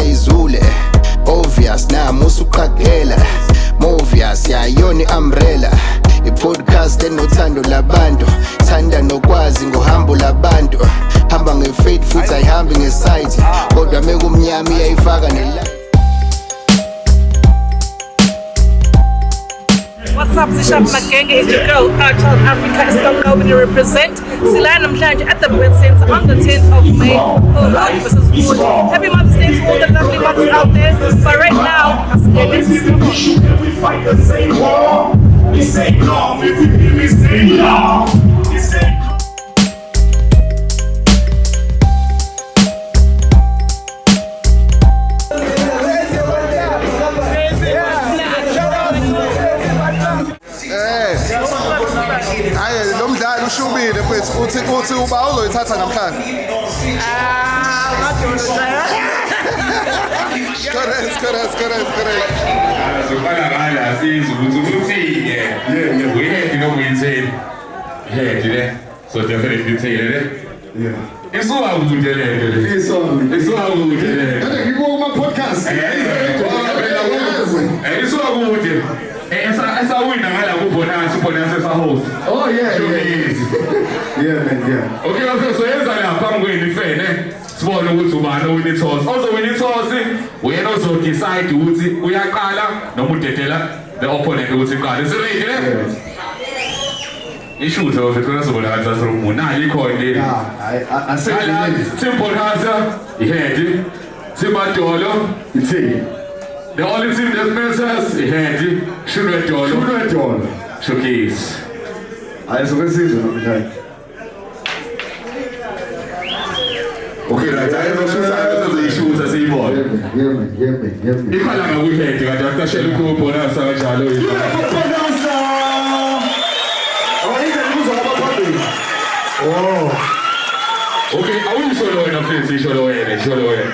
izule obvious nami usuqhaqela movious yayona umbrella i-podcast enothando labantu thanda nokwazi ngohambo labantu hamba ngefaith futhi ayihambi ngesite kodwa mekumnyama iyayifaka nelight. What's up, Zishap Magenge? It's your girl, Child Africa. It's Dom Calvin to represent. Silana Mhlanje at the Bread Center on the 10th of May for Lord versus Wood. Happy Mother's Day to all the lovely mothers out there. But right now, I'm scared this is we fight the same war. We say no, if we say no. We say ushubile mfethu uthi uba uzoyithatha namhlanje. Correct. Azobala ngala sizulu ukuthi we had no win le. So definitely say le. Yeah. It's all good le. It's all good le. Hey, you go my podcast. It's all good. Esa wina ngala kubonansa esa host. Oh yeah. Yeah man. Okay, so yenza lapha ngweni fene. Sibone ukuthi ubani owina toss. Also win toss, wena ozo decide ukuthi uyaqala noma udedela the opponent ukuthi qala. Is it right? Ishuzo fethu sobona kathi asirumu nayi khona le. I said Simple Haza, ihead. Simadolo, it's the only team that messes, ihead. Shunwedolo. Showcase. Ayizokwenza namhlanje. Okay, right. I issues as a boy. Yeah. Ikhala ngakuhead kanti akashela ukubona sakanjalo Okay, awuyisho wena mfethu isho wena.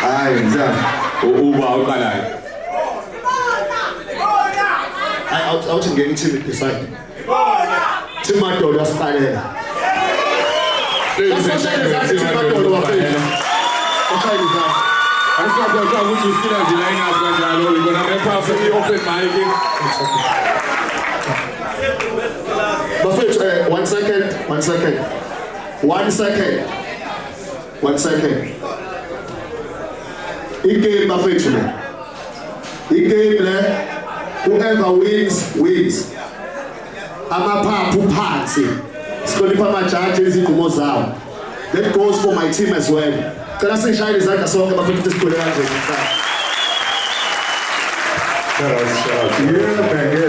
Hayi ngizama. Uba uqalayo. Awuthi ngeke team decide. Team Madolo asiqalela. Madolo wafela. Okhayisa. Asikaphela ukuthi usikila nje line up kanjalo ngibona repass open mic. Bafethu 1 second. Igame bafethu le. Igame le whoever wins. Amaphaphu phansi. Sihlonipha amajaji izigumo zawo. That goes for my team as well. Cela sishayile izandla sonke bafethu sikhule kanje. Yeah,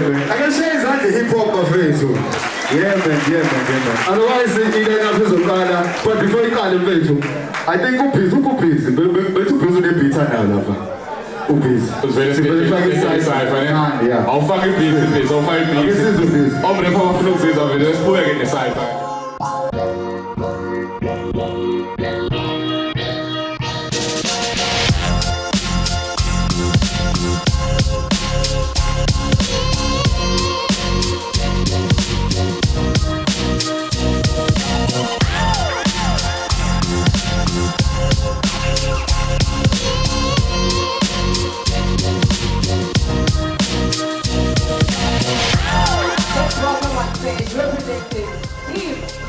man. I can say it's like the hip hop bafethu. Yeah, man. Otherwise, you don't have to call. But before you call him, I think who busy. But who busy the pizza now, Yeah. I'll fucking beat this. I'm gonna pop a fluke of it. Let's pull it in the sci-fi.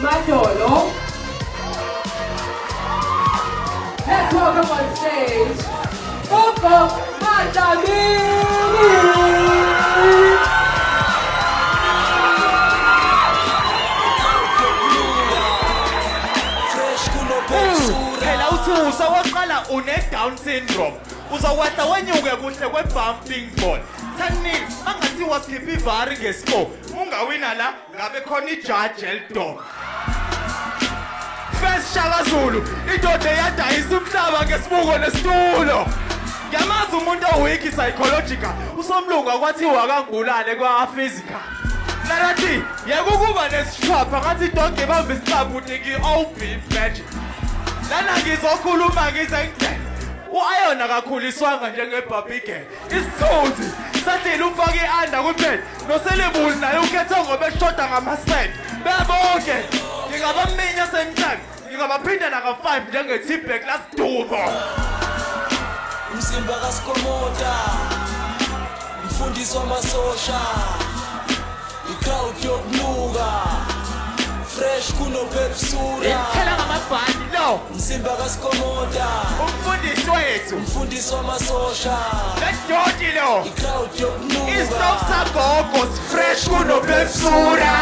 Madolo. Let's welcome on stage Coco Matabini. Phela uthi usawaqala une-Down syndrome uzawehla wenyuke kuhle kwe-bumping ball Thanini angathiwa sikhipha ivari ngescore ungawina la ngabe khona ijaji elidonga First Shaka Zulu indoda eyadayisa umhlaba ngesibuko nesitulo Yamazi umuntu owiki psychological usomlungu akwathiwa kangulane kwa-physical Narathi yekukuba nesishwapha ngathi idonge ibambe isicaphu uthiki OB magic Lana ngizokhuluma ngizengidele U-Ayona kakhuliswanga njengebhabhi girl Isithunzi sathile ufake i-under kuphela Noselebuli naye ukhethe ngoba eshoda ngamasende Bebonke ngingabaminya semhlanje ngingabaphinda naka-5 njenge-T-Bag lasidumo. Umzimba kaSikhomota mfundisi wamasosha iCrowd yokunuka fresh kunoPepsura Iphela ngamabhandi lo. umzimba kaSikhomota Umfundisi wethu. mfundisi wamasosha Letdoti lo. iCrowd yokunuka Isitofu sagogo fresh kunoPepsura.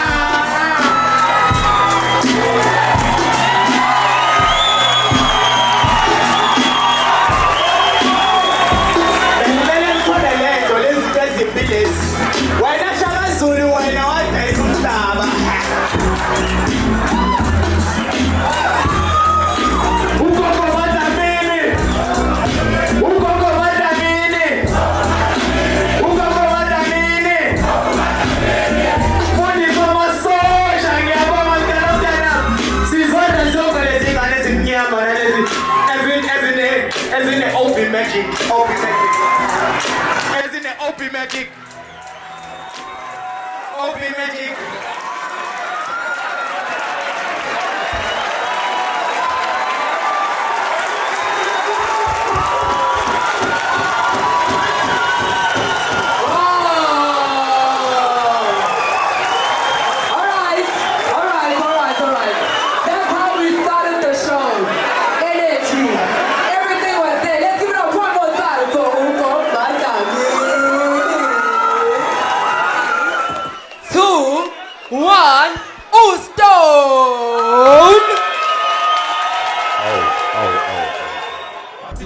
Wena Shaka Zulu wena wadayisa umhlaba. Ugogo Madamini. Ugogo Madamini. Ugogo Madamini. Mfundisi wamasosha ngiyabonga mntanami. Sizonda zonke lezi ngane ezimnyama nalezi ezine OP magic. OP magic. Ezine OP magic. OP magic. Alright. That's how we started the show. Energy. Everything was there. Let's give it up one more time for Ugo Madamini. 2, 1, Stone!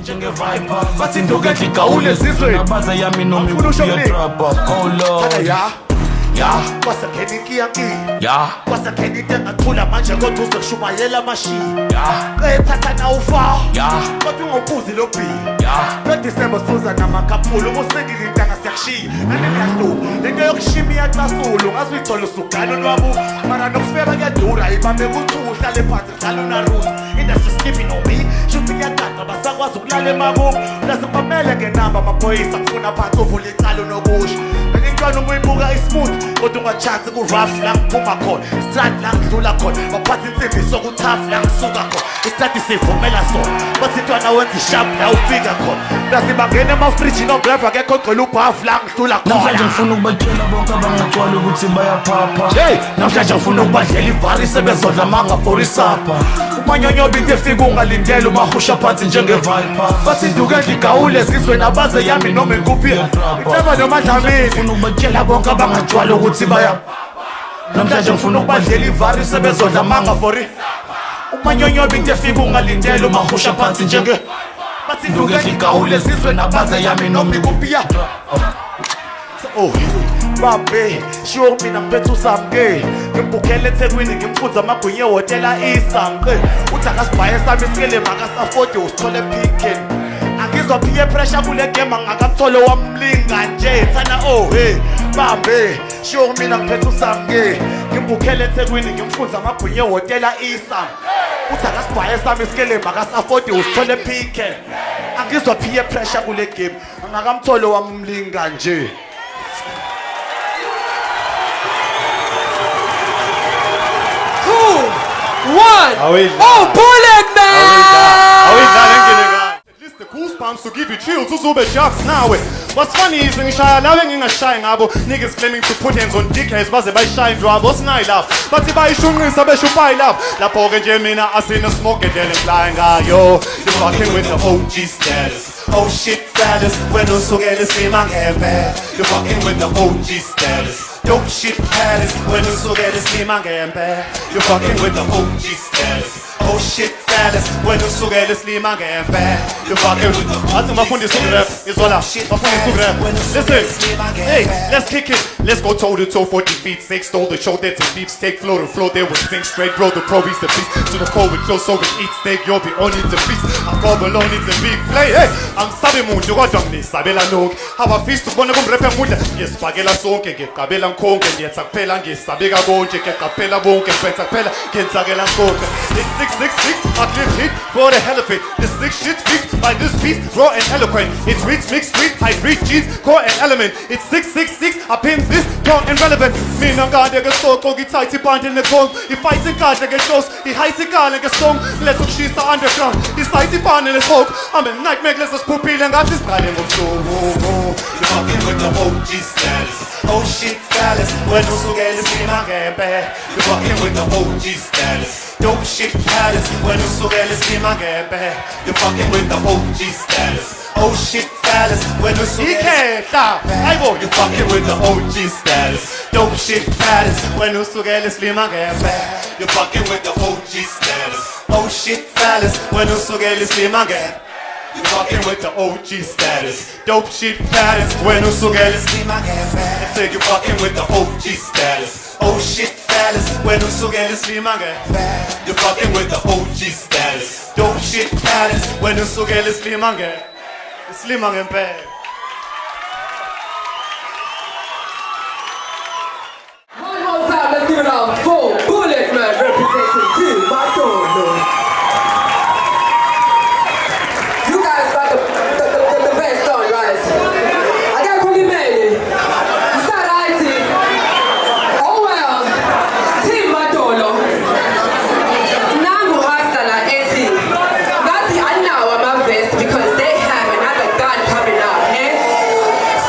Njenge-Viper Bathi nduke ngigawule esizweni. nabaza yami noma Ufuna usho ikuphi nini? drop up oh lord ya kwasakheni inkiyanki kwasakheni into engathula manje kodwa uzokushumayela amashiya ethatha nawufa kodwa ungawubuzi lo bhili noDisemba sifuza namakhaphula uma usengile intanga siyakushiya nani niyahluka lento yokushima iyacasula ngaze uyithole usugana lwabo mara nokufeba kuyadura ibambe kuthi uhlale phansi dlala unarusi industry skipping on me shuthi kuyaqaqa basakwazi ukulala emakubo nasipamele ngenamba amaphoyisa kufuna phansi uvula icala unokusho Ngicela umuyibuka ismooth kodwa ungachansi ku-rough la ngiphuma khona istrand la ngidlula khona baphatha insimbi soku-tough la ngisuka khona istrand sivumela sona basithwana wenza ishap la ufika khona nasibangena emafriji nogreva kekho ogcwele ubhavu la ngidlula namhlanje khona ngifuna ukubatshela bonke abangagcwala ukuthi bayaphapha namhlanje ngifuna ukubadlela ivari sebezodla mangaforisapha umanyonyoba into efika ungalindela umahusha phansi njenge-Viper bathi nduke ngigawule ezizweni abaze yami noma ikuphi iceba nomadlamini tshela bonke abangagcwala ukuthi namhlanje ngifuna ukubadlela ivari sebezodla mangafori umanyonyoba into efika ungalindela umahusha phansi njenge bathi nduke ngigawule ezizweni abaze yami noma ikuphi Babe, sure mina ngiphethe usamke Ngimbukele eThekwini ngimfunza amagwinya ehotela isamke Uthi akasibhaye sami isikele makasafode usithole picken Angizwa peer pressure kule game angakakuthole wamlinga nje Thana babe, sure mina ngiphethe usamke Ngimbukele eThekwini ngimfunza amagwinya ehotela isamke Uthi akasibhaye sami isikele makasafode usithole picken Angizwa peer pressure kule game angakakuthole wamlinga nje 1, Bullet Man! List the goosebumps to give you chills, uzube just nawe. What's funny is ngishaya lawe ngingashayi ngabo niggas claiming to put hands on dickheads baze bayishaya indwabo sinayilapho bathi bayishunqisa besho bayilapho lapho ke nje mina asina smoke edele flying ngayo you fucking with the OG status oh shit status when usukele simangembe you fucking with the OG status dope shit status when usukele simangembe you fucking with the OG status oh shit status when usukele simangembe you fucking with the athi mafundisa ukurap izola mafundisa ukurap listen hey let's kick it let's go toe to toe for defeat sake stole the show that's a beef steak flow to flow there was sing straight bro the pro beats the beast to the core with close so we eat steak you'll be on it the beast I fall below needs a big play hey angisabi muntu kodwa ngisabela lonke abafisa ukubona kumrapper emuhle ngisibhakela sonke ngigabela nkonke ngiyenza kuphela ngisabeka konke ngiqaphela bonke ngiphetha kuphela ngenzakela konke it's 666 I clip hit for the hell of it this six shit fixed by this beat raw and eloquent it's rich mixed street I reach jeans core and element it's 666 I pin this strong and relevant mina ngade ngesoko ngithatha ibhande nekhongo ifight inkadla ngeshows ihaysikala ngesong let's ukushisa underground isaythi ibhande nesmoke I'm a nightmare let's pupile ngathi siqale ngobusuku you're fucking with the OG status oh shit palace when usukela isimangebe you're fucking with the OG status dope shit palace when usukela isimangebe you're fucking with the OG status oh shit palace when ikhehla ayibo you're fucking with the OG status dope shit palace when usukela isimangebe you're fucking with the OG status oh shit palace when usukela isimangebe you're fucking with the OG status dope shit palace when usukela isimangebe I said you're fucking with the OG status oh shit palace when usukela isimangebe you're fucking with the OG status dope shit palace when usukela isimangebe Slima ngempela One more time, let's give it up for Bullet Man representing Team Madonna. You guys got the best on, right? I got really made it. It's not right. Oh well, Team Madonna. Nangu Hastala Eti. That's the Anna my best because they have another gun coming up, eh?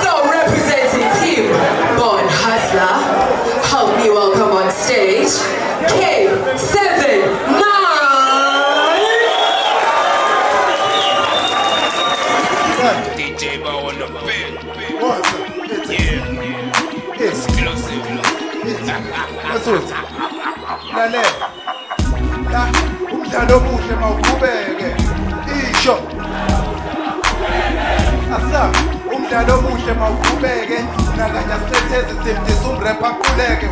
So representing Team Bon Hustler, help me welcome on stage K79. DJ Bow on the bed yeah exclusive lalela la umdlalo omuhle mawuqhubeke isho asa umdlalo omuhle mawuqhubeke nakanya sitheze simdisa umrap aquleke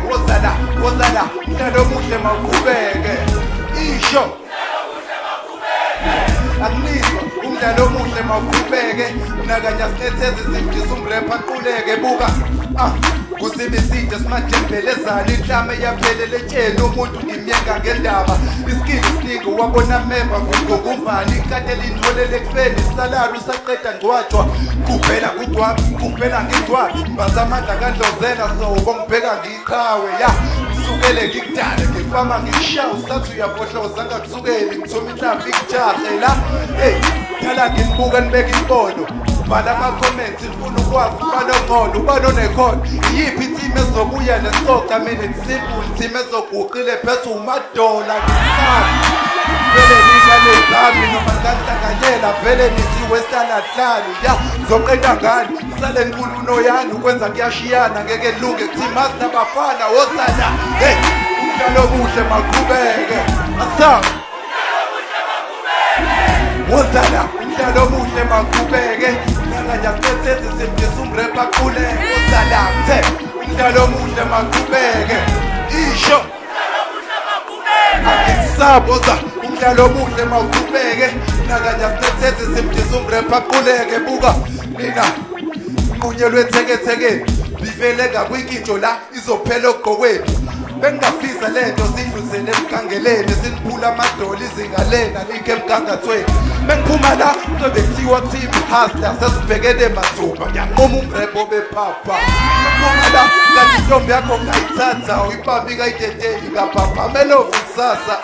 wozala umdlalo omuhle mawuqhubeke isho akunizwa umdlalo omuhle mawuqhubeke nakanya sitheze simdisa umrap aquleke buka kusibiside simadembelezana inhlama yaphelele tshela umuntu ngimyenga ngendaba iskili siningi wabona memba ngokuvani ikade lintholele kufeni salary usaqeda ngcwatshwa kuphela ngicwabi bazamandla kandlozela so bongibheka ngiqhawe ya sukele ngikudale ngifama ngishawu sathi uyabohloza ngakusukeli ngithoma inhlambi ikujahe la hey thala nginibuka nibeka impondo bhala ama-comments ngifuna ukwazi ubanongqondo ubanonekhono iyiphi team ezobuya nesoka mina it's simple team ezoguqile phethe umadola ngisami vele ningane zami noma ngahlanganyela vele nithi western ahlali ya zoqeda ngani sale nkuluno yani ukwenza kuyashiyana ngeke lunge team asinabafana wosala hey umdlalo omuhle maqhubeke asa wozala umdlalo omuhle maqhubeke nakanya sitheze simdisa umrap aquleke wozala mthe umdlalo omuhle maqhubeke isho akisaboza umdlalo omuhle mawuqhubeke nakanya sitheze simdisa umrap aquleke buka mina unye lwethekethekeni livele ngakwinkinto la izophela ogqokweni bengingafisa lento sidluzele emgangeleni siniphula amadoli izingalena like emgangathweni bengiphuma la sobekuthiwa team hustler sesibhekene mathupha ngiyanqoma umrebo bephapha bengiphuma la kanti intombi yakho ngayithatha uyibambi kayidedeli kapapa melovu kusasa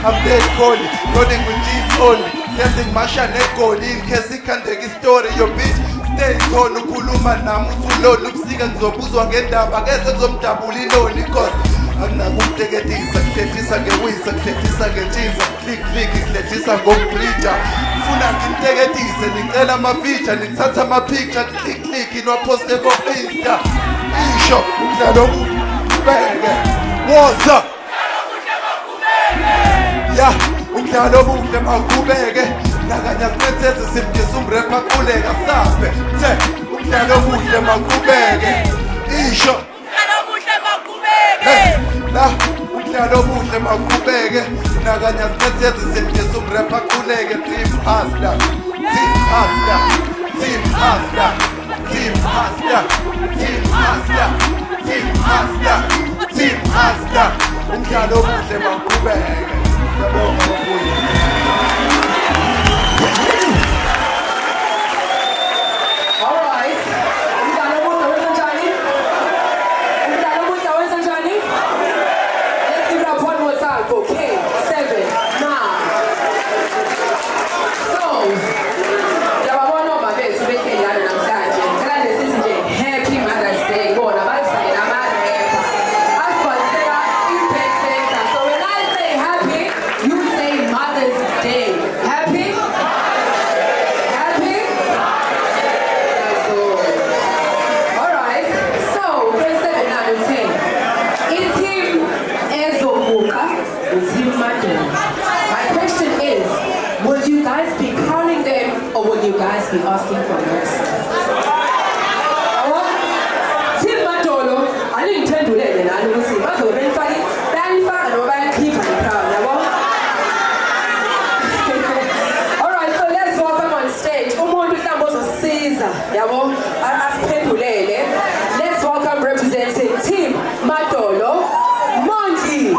I'm dead calling rolling with G's only sesingimasha negoli in case ikhandeka istory yo bitch stay khona ukhuluma nami uthulona ubusika ngizobuzwa ngendaba kese ngizomdabula inoni cause akunakumteketisa kuhlethisa ngewisa kuhlethisa ngetshiza click kuhlethisa ngombrida funa ngimteketise ngicela amafeature ngithatha amapicture click inwaposte ko-insta isho umdlalo omuhle woza ya umdlalo omuhle mawuqhubeke nakanya sitheze simdisa umrap aquleka safe the umdlalo omuhle mawuqhubeke isho la umdlalo omuhle mawuqhubeke nakanya sitheze simdisa umrap aquleke team hustler Hustler, Team Hustler, Team Hustler, Team Hustler, Team Hustler, Team Hustler. Umdlalo omuhle mawuqhubeke. Ngiyabonga kakhulu. Alright. Umdlalo omuhle wenza njani? Umdlalo omuhle wenza njani? Let's give it up one more time for K7 now. So, yababona obabethu bekheyana namhlanje. Ngicela nje sithi nje Happy Mother's Day. Bona bathi nama-rapper. Asibhalisela i-Best Center. So when I say happy, you say Mother's Day. Happy? Happy? So, alright. So, K7 now and 10. Is him Ezobuka? Is him Madden? My question is, would you guys be crowning them or would you guys be asking for mercy? Team Madolo, I didn't intend to let them. I didn't see. But we're very funny. Very fun. And we're very keep on the crowd. Alright, so let's welcome on stage. Umuntu Tambozo Caesar. Let's welcome representing Team Madolo, Monty.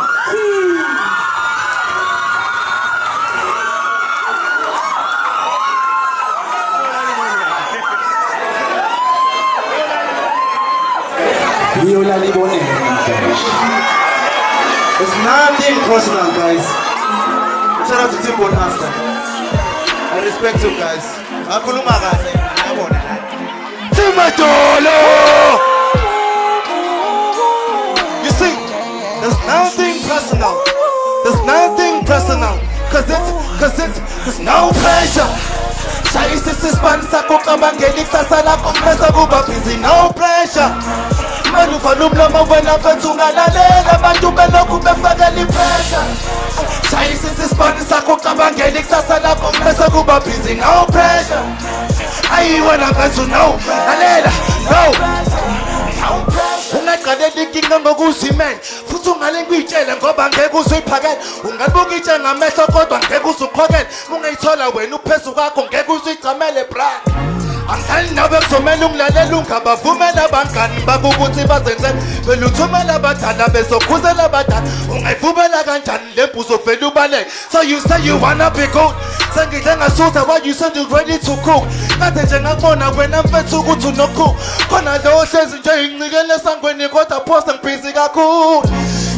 It's nothing personal, guys. Shout out to Team Hustler. I respect you guys. Akhuluma kahle. Ngiyabona la. Team Madolo. You see, there's nothing personal. There's nothing personal. Cause it's no pressure. Shayisisa isibani kucabangela ikusasa lakho mase kuba busy, no pressure. Manje ufana umlomo wena mfethu ungalalela abantu belokhu befakela ipressure. Shayisisa isibani kucabangela ikusasa lakho mase kuba busy, no pressure. Ayi wena mfethu no, lalela, no. Ungaqalela inkinga ngokuzimela futhi ungale ngiyitshele ngoba ngeke uziphakele. Ungabuka itshe ngamehlo kodwa ngeke uzukhokele. Ungayithola wena uphezu kwakho ngeke uzigcamele bra. Angani nawe kuzomela ungilalela ungabavumela abangani bakukuthi bazenzele beluthumela abadala bezokhuzela abadala. Ungayivumela kanjani le mbuzo vele ubaleke. So you say you wanna be good, sengidle ngasuza why you said you ready to cook. Kade nje ngakubona wena mfethu ukuthi unokhu khona lo hlezi nje incikele esangweni kodwa phosa ngibhizi kakhulu.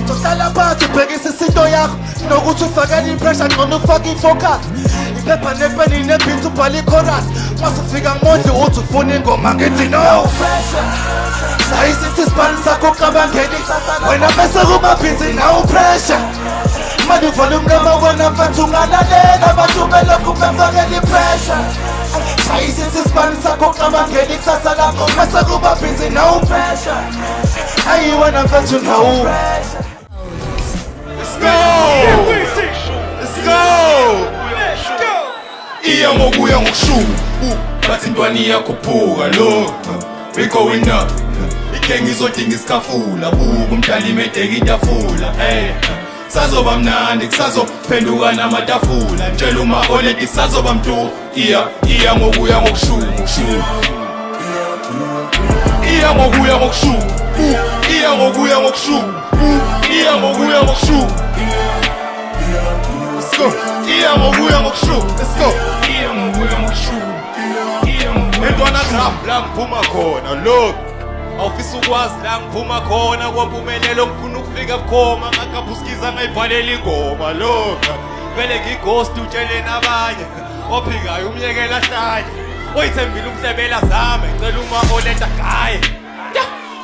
Sohlala phansi ubhekisa isinto yakho nokuthi ufakele ipressure ngcono ufake ifocus. Iphepha nepeni nebeat ubhala ichorus. Masifika ngimondli uthi ufuna ingoma ngithi no pressure. Sayisisa isibani sakho ucabangela ikusasa wena bese kuba busy, no pressure. Manje ufana umlomo wena mfethu ungalalela abantu belokhu befakela ipressure. Sayisisa isibani sakho ucabangela ikusasa lakho bese kuba busy, no pressure. Ayi wena mfethu no pressure. Let's go! Let's go! Iya ngokuya ngokushuka bathi intwana iyakhuphuka lo we going up ikhenge izodinga isikhafula buka umdlali imedeka itafula sazoba mnandi kusazophenduka namatafula ntshela uma oledi sazoba mntu iya ngokuya ngokushuka iya ngokuya ngokushuka iya ngokuya ngokushuka iya ngokuya ngokushuka. Let's go. Iya ngokuya ngokushuka. Let's go. Iya ngokuya ngokushuka. Entwana graph la ngiphuma khona. Look, awufisa ukwazi la ngiphuma khona kwampumelelo ngifuna ukufika bukhoma ngakabhuskiza ngayibhalela ingoma. Look, vele ngighost utshele nabanye ophikayo umyekela hlanye oyithembile umhlebela zame ngicela uma oleta gaye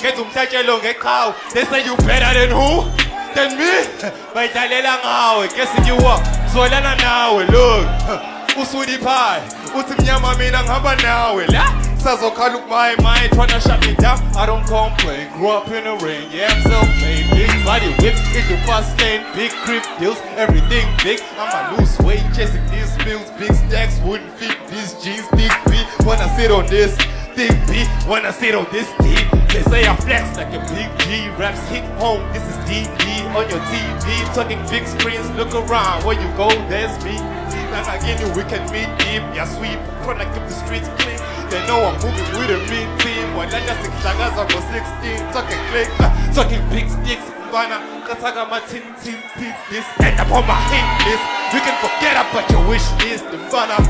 ngenza umhlatshelo ngeqhawe. They say you better than who? Than me. Bayidlalela ngawe guess ngiwa zolana nawe. Look, usudi pie uthi mnyama mina ngihamba nawe la sazokhala ukumaye tryna shut me down. I don't complain, grew up in the rain, yeah I'm self-made. Big body whip in the fast lane, big crib deals, everything big. I'ma lose weight chasing these bills, big stacks wouldn't fit these jeans. Big B when I sit on this, big B when I sit on this D. They say I flex like a big G. Raps hit home, this is DP on your TV. Talking big screens, look around. Where you go, there's me. And again, we can meet deep. Yeah, sweep, trying to keep the streets clean. They know I'm moving with a mean team. When I just shagas I was 16. Talking click, talking big sticks. Bana, kataga my tin. This end up on my hit list. You can forget about your wish list. Bana.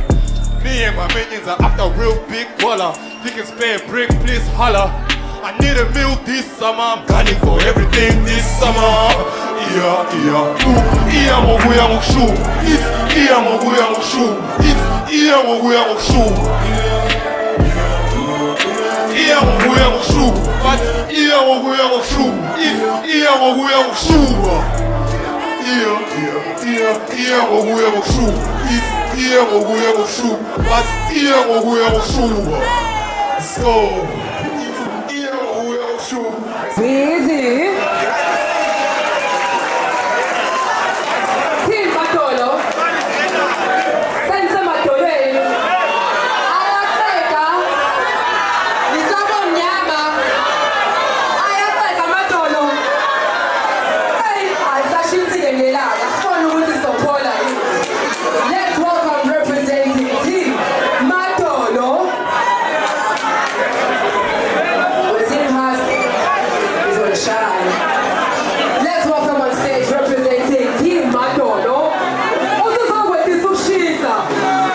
Me and my minions are after real big baller. You can spare a brick, please holler. I need a meal this summer. I'm gunning for everything this summer. Easy. Team Matolo. Senza Matoleni. Ayateka. Nisabo Nyama. Ayateka Matolo. Hey, Azashiti Ngelala. Sifona ukuthi sopola. Let's welcome representing Team Matolo. Let's welcome on stage representing Team Matolo. Also song with this Ushisa.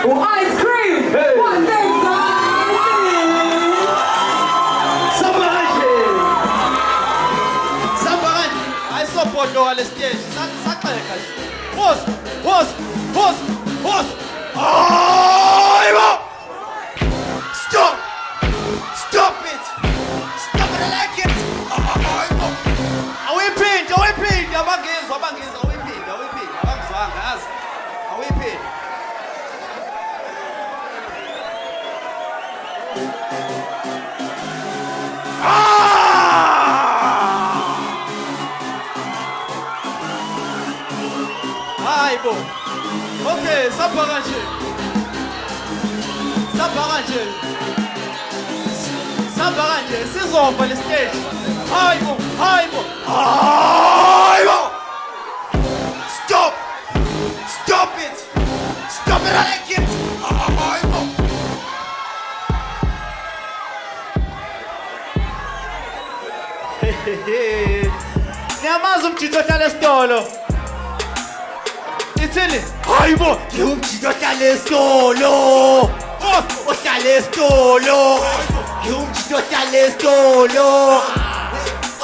Ice cream. What's that? Somebody. I support you on the stage. Boss. Stop. Stop it. Stop it, I like it. Awiphinda abangizwa awiphinda abangizwanga yazi awiphinda hayibo okay sapha kanje sizova le stage hayibo Stop it, I like it. Niyamazi umjito ohlala esitolo. Ithini? Hayibo, umjito ohlala esitolo. Ohlala esitolo. Umjito ohlala esitolo.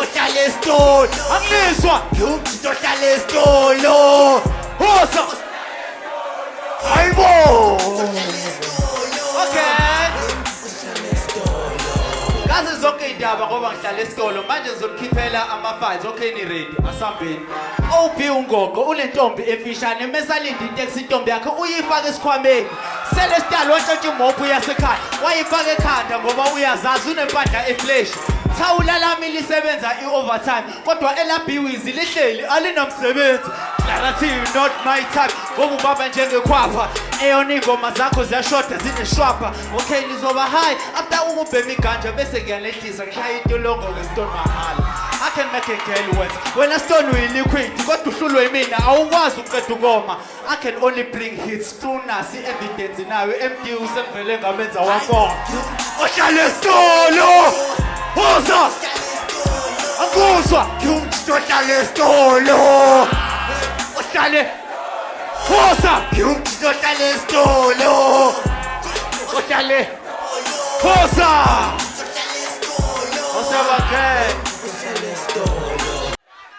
Ohlala esitolo. Angizwa. Umjito ohlala esitolo. Hosa. Hayibo. Okay. Kaze zonke indaba ngoba ngihlala esitolo manje ngizokhiphela ama-files okay ni ready asambeni OB ungogo unentombi efishane mesalinde iteksi intombi yakhe uyifaka esikhwameni Celestial wantshontsha imophu yasekhaya wayifaka ekhanda ngoba uyazazi unempahla eflash thawula lami lisebenza i-overtime kodwa elabhiwizi lihleli alinomsebenzi Clarity not my type ngoba ubaba njengekhwapha eyona ingoma zakho ziyashoda zineshwapha okay lizoba high after ukubhema iganja bese ngiyanethisa ngishaya intolongo ngesitone mahala I can make a girl wet when a stone will liquid kodwa uhlulwe yimina awukwazi ukuqeda ukoma I can only bring hits through nasi evidence nawe MD usevele ngamenza wakho ohlala esitolo Hosa Akuzwa ohlala esitolo ohlale Hosa ohlala esitolo ohlale Hosa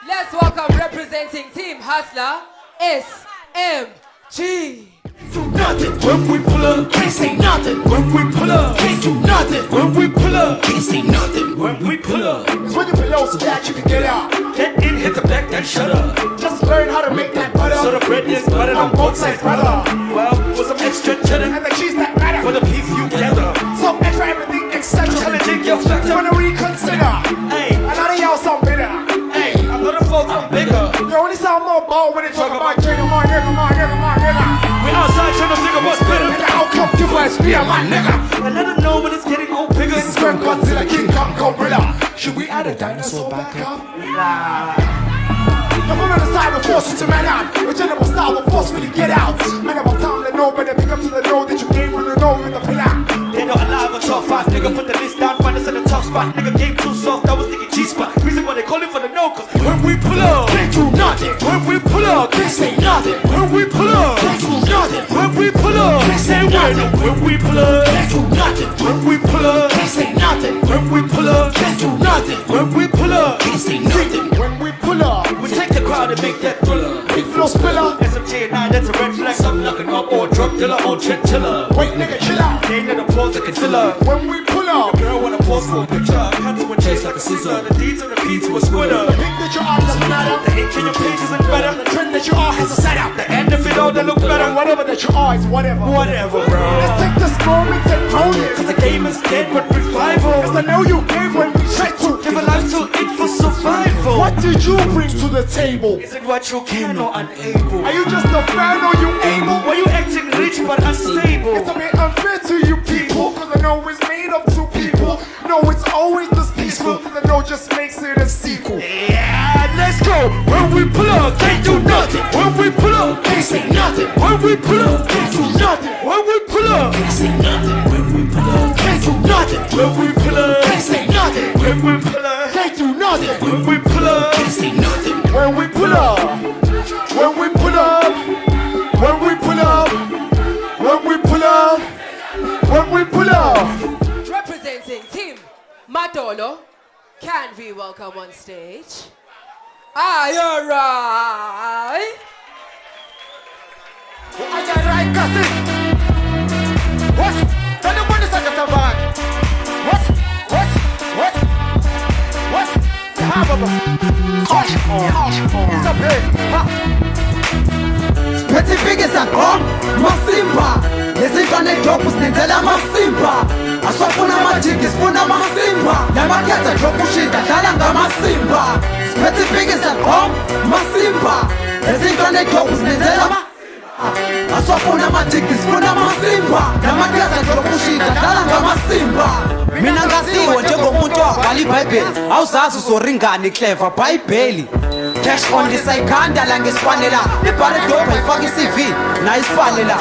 Let's welcome representing Team Hustler, SMG. Do nothing when we pull up. Can't say nothing when we pull up. Can't do nothing when we pull up. Can't say nothing when we pull up. When you below so that you can get out. Get in, hit the back, then shut up. Just learn how to make that butter. So the bread is buttered on both sides, brother. Well, with some extra cheddar And the cheese that matter. for the piece you gather. So extra everything except Challenging your factor. Wanna reconsider. Hey, A lot of y'all sound bitter. hey, I thought the folks I'm bigger. You only sound more bold when they talk about nigga. We outside trying to figure what's better. Nigga, how come you guys be my nigga? And let them know when it's getting old bigger. This is when Godzilla, King Kong, Gorilla. Should we add a dinosaur backup? The one on the side will force you to man out. The general style will forcefully get out. Man about time to know, better pick up to the know that you came from the know with the pill out. They're not alive on top 5, nigga, put the list down, find us at the top spot. Nigga, game too soft, I was thinking G-spot. Reason why they call it for the no, cause when we pull up, can't do nothing. When we pull up, can't say nothing. When we pull up, can't do nothing. When we pull up, can't say nothing. When we pull up, can't do nothing. When we pull up, can't say nothing. When we pull up, can't do nothing. When we pull up, can't say nothing. When we pull up, we take the crowd and make that thriller. big flow spiller. SMJ at 9, that's a red flag. I'm knocking up or drug dealer or chinchilla. Wait, nigga, chill out. They ain't a pause like a killer. When we pull up, The girl wanna pause for a picture. Cut to a chase like a scissor. The deeds on the beat to a squitter. the pick that you are doesn't matter. The ink in your page isn't better. The trend that you are has a set out. The end of it all that look better. Whatever that you are is whatever. Whatever, bro. Let's take this moment and own it. Cause the game is dead but revival. Cause I know you gave when we tried to Give a life to it for survival. What did you bring to the table? Is it what you can or unable? Are you just a fan or you able? Why you acting rich but unstable? It's a bit unfair to you people, cause I know it's made up to people. No, it's always this peaceful, cause I know just makes it a sequel. Yeah, let's go. When we pull up, can't do nothing. When we pull up, can't say nothing. When we pull up, can't do nothing. When we pull up, can't say nothing. When we pull up, can't do nothing. When we pull up, can't say nothing. When we pull up, Can't do nothing. when we pull up, can't say nothing. When we pull up, when we pull up, when we pull up, when we pull up, when we pull up. Representing Team Madolo, can we welcome on stage? Are you right? Are you right, cousin? What? Tell the one is like a savant. What? It's a bit. Specifikisa gqom masimba lezintwana edrop sinenzela masimba aswafuna amajiki sifuna masimba lamakhetha drop ushida dlala ngamasimba Specifikisa gqom masimba lezintwana edrop sinenzela aswafuna amajiki sifuna masimba lamakhetha drop ushida dlala ngamasimba mina ngasiwe njengomuntu wabhala iBhayibheli awuzazi uzoringani clever Bhayibheli Cash on this ayikanda la ngespanela ibhare dope ayifaka iCV na isifanela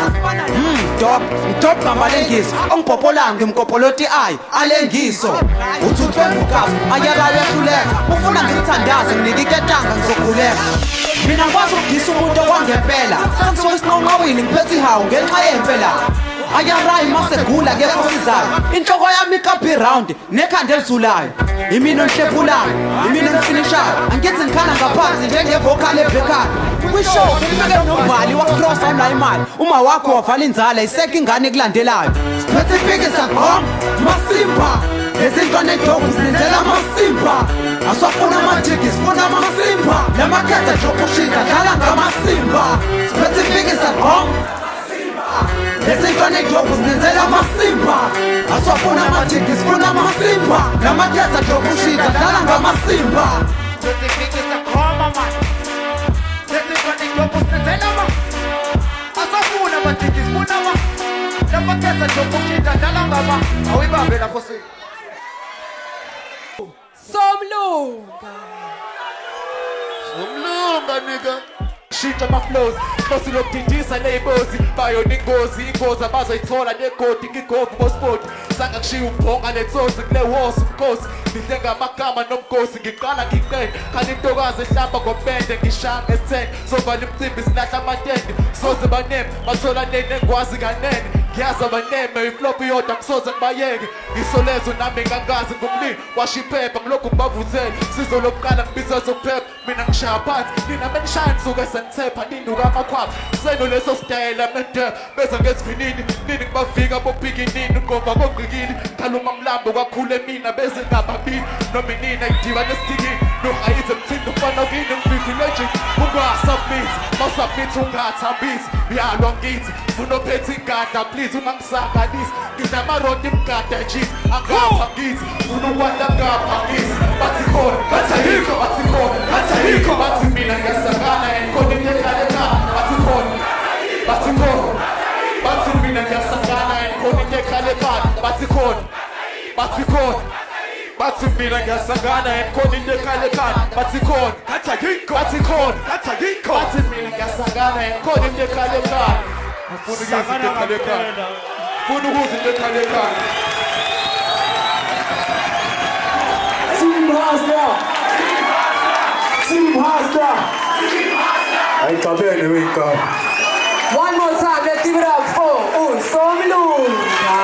top ngamalengisi ongibhophola ngimkopoloti alengiso uthuthwe bukazi ayarayo ehluleka ufuna ngithandaze nginike iketanga ngizokhuleka mina ngikwazi ukudisa umuntu owangempela sengisoke isinqonqawini ngiphethe ihawu ngenxa yempela ayarayi masegula kepho sizayo inhloko yami ikaphi round nekhanda elizulayo imino nhlephulayo imino mfinishayo angithi ngikhana ngaphansi njengevocal ebhekayo kwishow kumele nombali wacross ona imali uma wakho wavala inzala iseke ingane ekulandelayo Specifikisa gqom masimba lezintwana edrop sinenzela masimba aswafuna amajiki sifuna masimba lamakhetha drop ushida dlala ngamasimba Specifikisa gqom lezintwana edrop sinenzela masimba aswafuna amajiki sifuna masimba lamakhetha drop ushida dlala ngamasimba Specifikisa gqom man. Lezintwana edrop sinenzela ma. Asafuna amajiki sifuna ma. Lamakhetha drop ushida dlala ngama. Awuyibambe lapho si. Somlunga. Somlunga nigga. Shit on my flows, bossy look didisa neighbozi bayo ningozi ingozi abazoyithola negodi ngigova bosport sanga kushiya umbhonga letsosi kule wose umkosi ngihlenga amagama nomgosi ngiqala ngiqende khani intokazi ehlamba ngopende ngishaya nge-10 sovala imicimbi silahla amatende soze baneme bathola nene engwazi kanene ngiyazi abaneme iflop iyodwa kusoze ngibayeke ngisolezo nami ngangazi ngumlimi washa iphepha ngilokhu ngibavuthele sizo lokuqala ngibiza zokuphepha mina ngishaya phansi nina menishaya nisuke sengithepha ninduka amakhwapha seno leso sitayela mende beza ngesivinini nini ngibafika bophika inini ngomba kogqikile khaluma mlambo kakhulu emina beze ngababili noma nina idiva nesidikini nohayize mthindo ufana kini ngiprivilege ungasubmit mawusubmit ungathambisi yalwa ngithi funa ophethe ingada please ungangisakalisi nginamarodi mgada nje angapha ngithi funa ukwanda ngapha ngithi bathi khona bathi ayikho bathi khona bathi ayikho bathi mina ngiyasakana enkhona into ehlala ekhaya bathi khona bathi khona bathi mina ngiyasakana enkhona into ehlala ekhaya bathi khona bathi khona bathi mina ngiyasangana ekhona into ekhalekhala bathi khona kathi akikho bathi khona kathi akikho bathi mina ngiyasangana ekhona into ekhalekhala ufuna ukuza into ekhalekhala ufuna ukuza into ekhalekhala Team Hasta. Ayicabene wey'kapa. One more time, let's give it up for Usomlunga.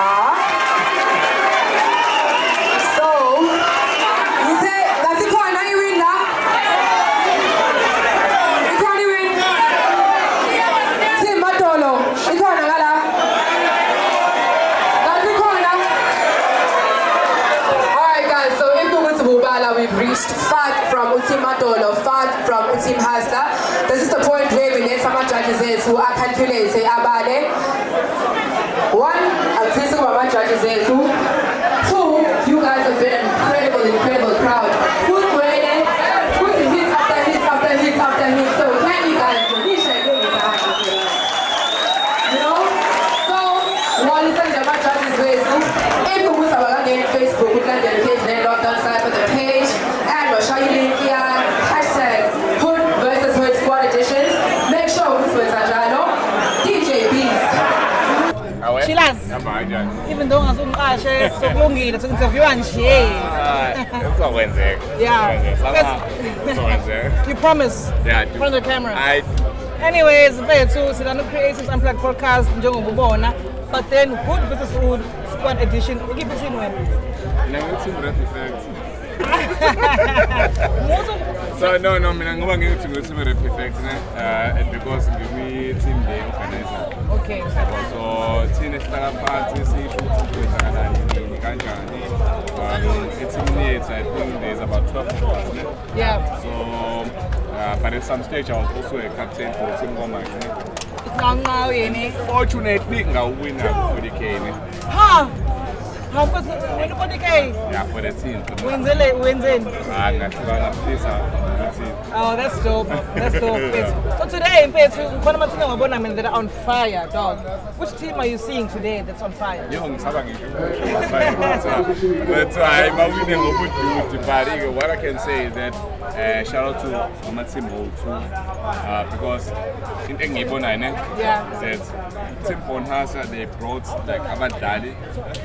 So, you say, that's the corner you win now? You can't win. Team Matolo, you can't gala. That's the corner. Alright guys, so if we go to Bubala, we've reached 5 from Utim Matolo, 5 from Utim Hasta. This is the point where we need some judges who are calculating abale. 1, I'm facing my judges who. 2, you guys have been an incredible crowd. Good way, good hits after hits after hits after hits. So can you guys finish and give it a hand? You know? So, one is the my judges who. If you wish about again Facebook, we can dedicate the lockdown side for the page and we'll show you link here. Hashtag Hood versus Hood Squad editions. Make sure this was Ajano. DJ Beast. Shilas. Even though I'm so long, so interview and share. Yeah. You promise? Yeah. In front of the camera. Anyways, so Silano Creatives Unplugged podcast, Njongo Bubona. But then Hood versus Hood Squad edition. You keep it in when? So no, I'm going to go to the perfect, because we team day organizer. Okay. So team start party, see it's I think there's about 12 of us. Yeah. So, but at some stage I was also a captain for Team Woman. Fortunately, I win for the K. Huh? How much for the K? Yeah, for the team. Wins in. Oh, that's dope. That's dope. So today, in fact, they're on fire, dog. Which team are you seeing today that's on fire? But I'm winning over to Paris. What I can say is that shout out to my team too, because in Engibona, that Team Bonhasa they brought like Abadali,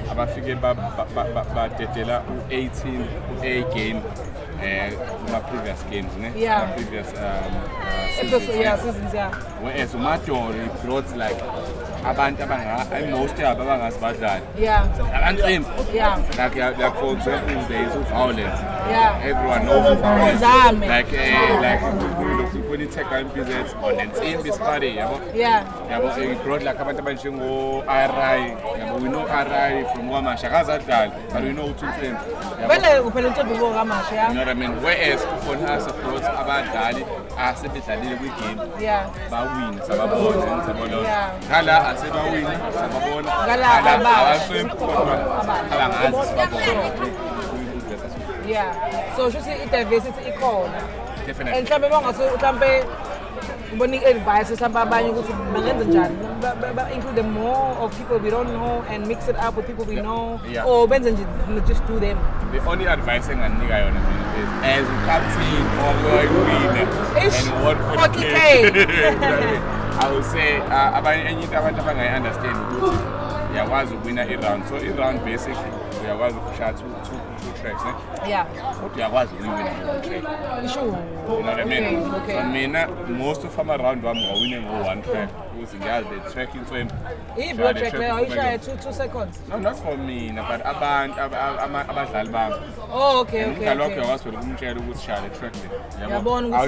Abafige 18 A game. My previous games, yeah. My previous seasons, yeah. Whereas Majori brought like most badlali. Yeah. And same. Yeah. Like for example, there is violence. Yeah. Everyone knows violence. Like when you take MPZ on the team this party, yeah. We brought like Abantabanjingo, RI. We know RI from Wama Shakazadal, but we know two teams. Well, you know what I mean? Whereas Bonhasa supports Abadali, as if it's a little weekend. Yeah. But win, Sababon, yeah. Gala, Aseba win, Sababon, yeah. So you see it diversity equal. Definitely. And some people also Burning advice include more of people we don't know and mix it up with people we know, or just do them. The only advice I'm going to give is as you captain or win and work for the game. I would say I understand. Yeah, was a winner in round. So in round basically there was a shot two tracks, Yeah. But there was a winner track. Sure. You know what I mean? Okay. So I mean most of them around one were winning one track. Because the track into him. He blood track now, you try 2 seconds. No, not for me, but about oh, okay. I'll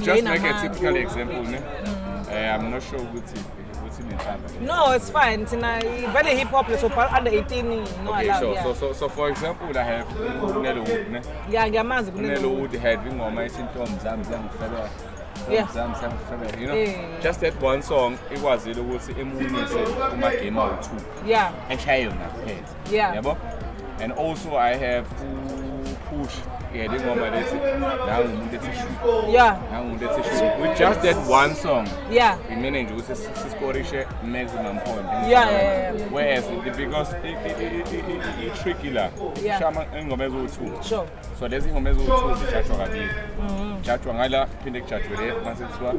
just make a typical example. I'm not sure what's it. No, it's fine. It's very hip hop, so under 18 no okay, allowed. So for example, I have Nelo Wood. Yeah, Nelo Wood had ring on my symptoms. You know, just that one song, it was it was my game out too. Yeah. And Chayona. Yeah. And also I have push. Yeah, they want my Yeah. With just that one song, Yeah. we managed to score maximum point. Yeah. Whereas because it's tricky la. Yeah. Shama ingoma two. Sure. So there's ingoma two judgwa kabili. Judgwa ngala phinde kujudgwe le mase kuthiwa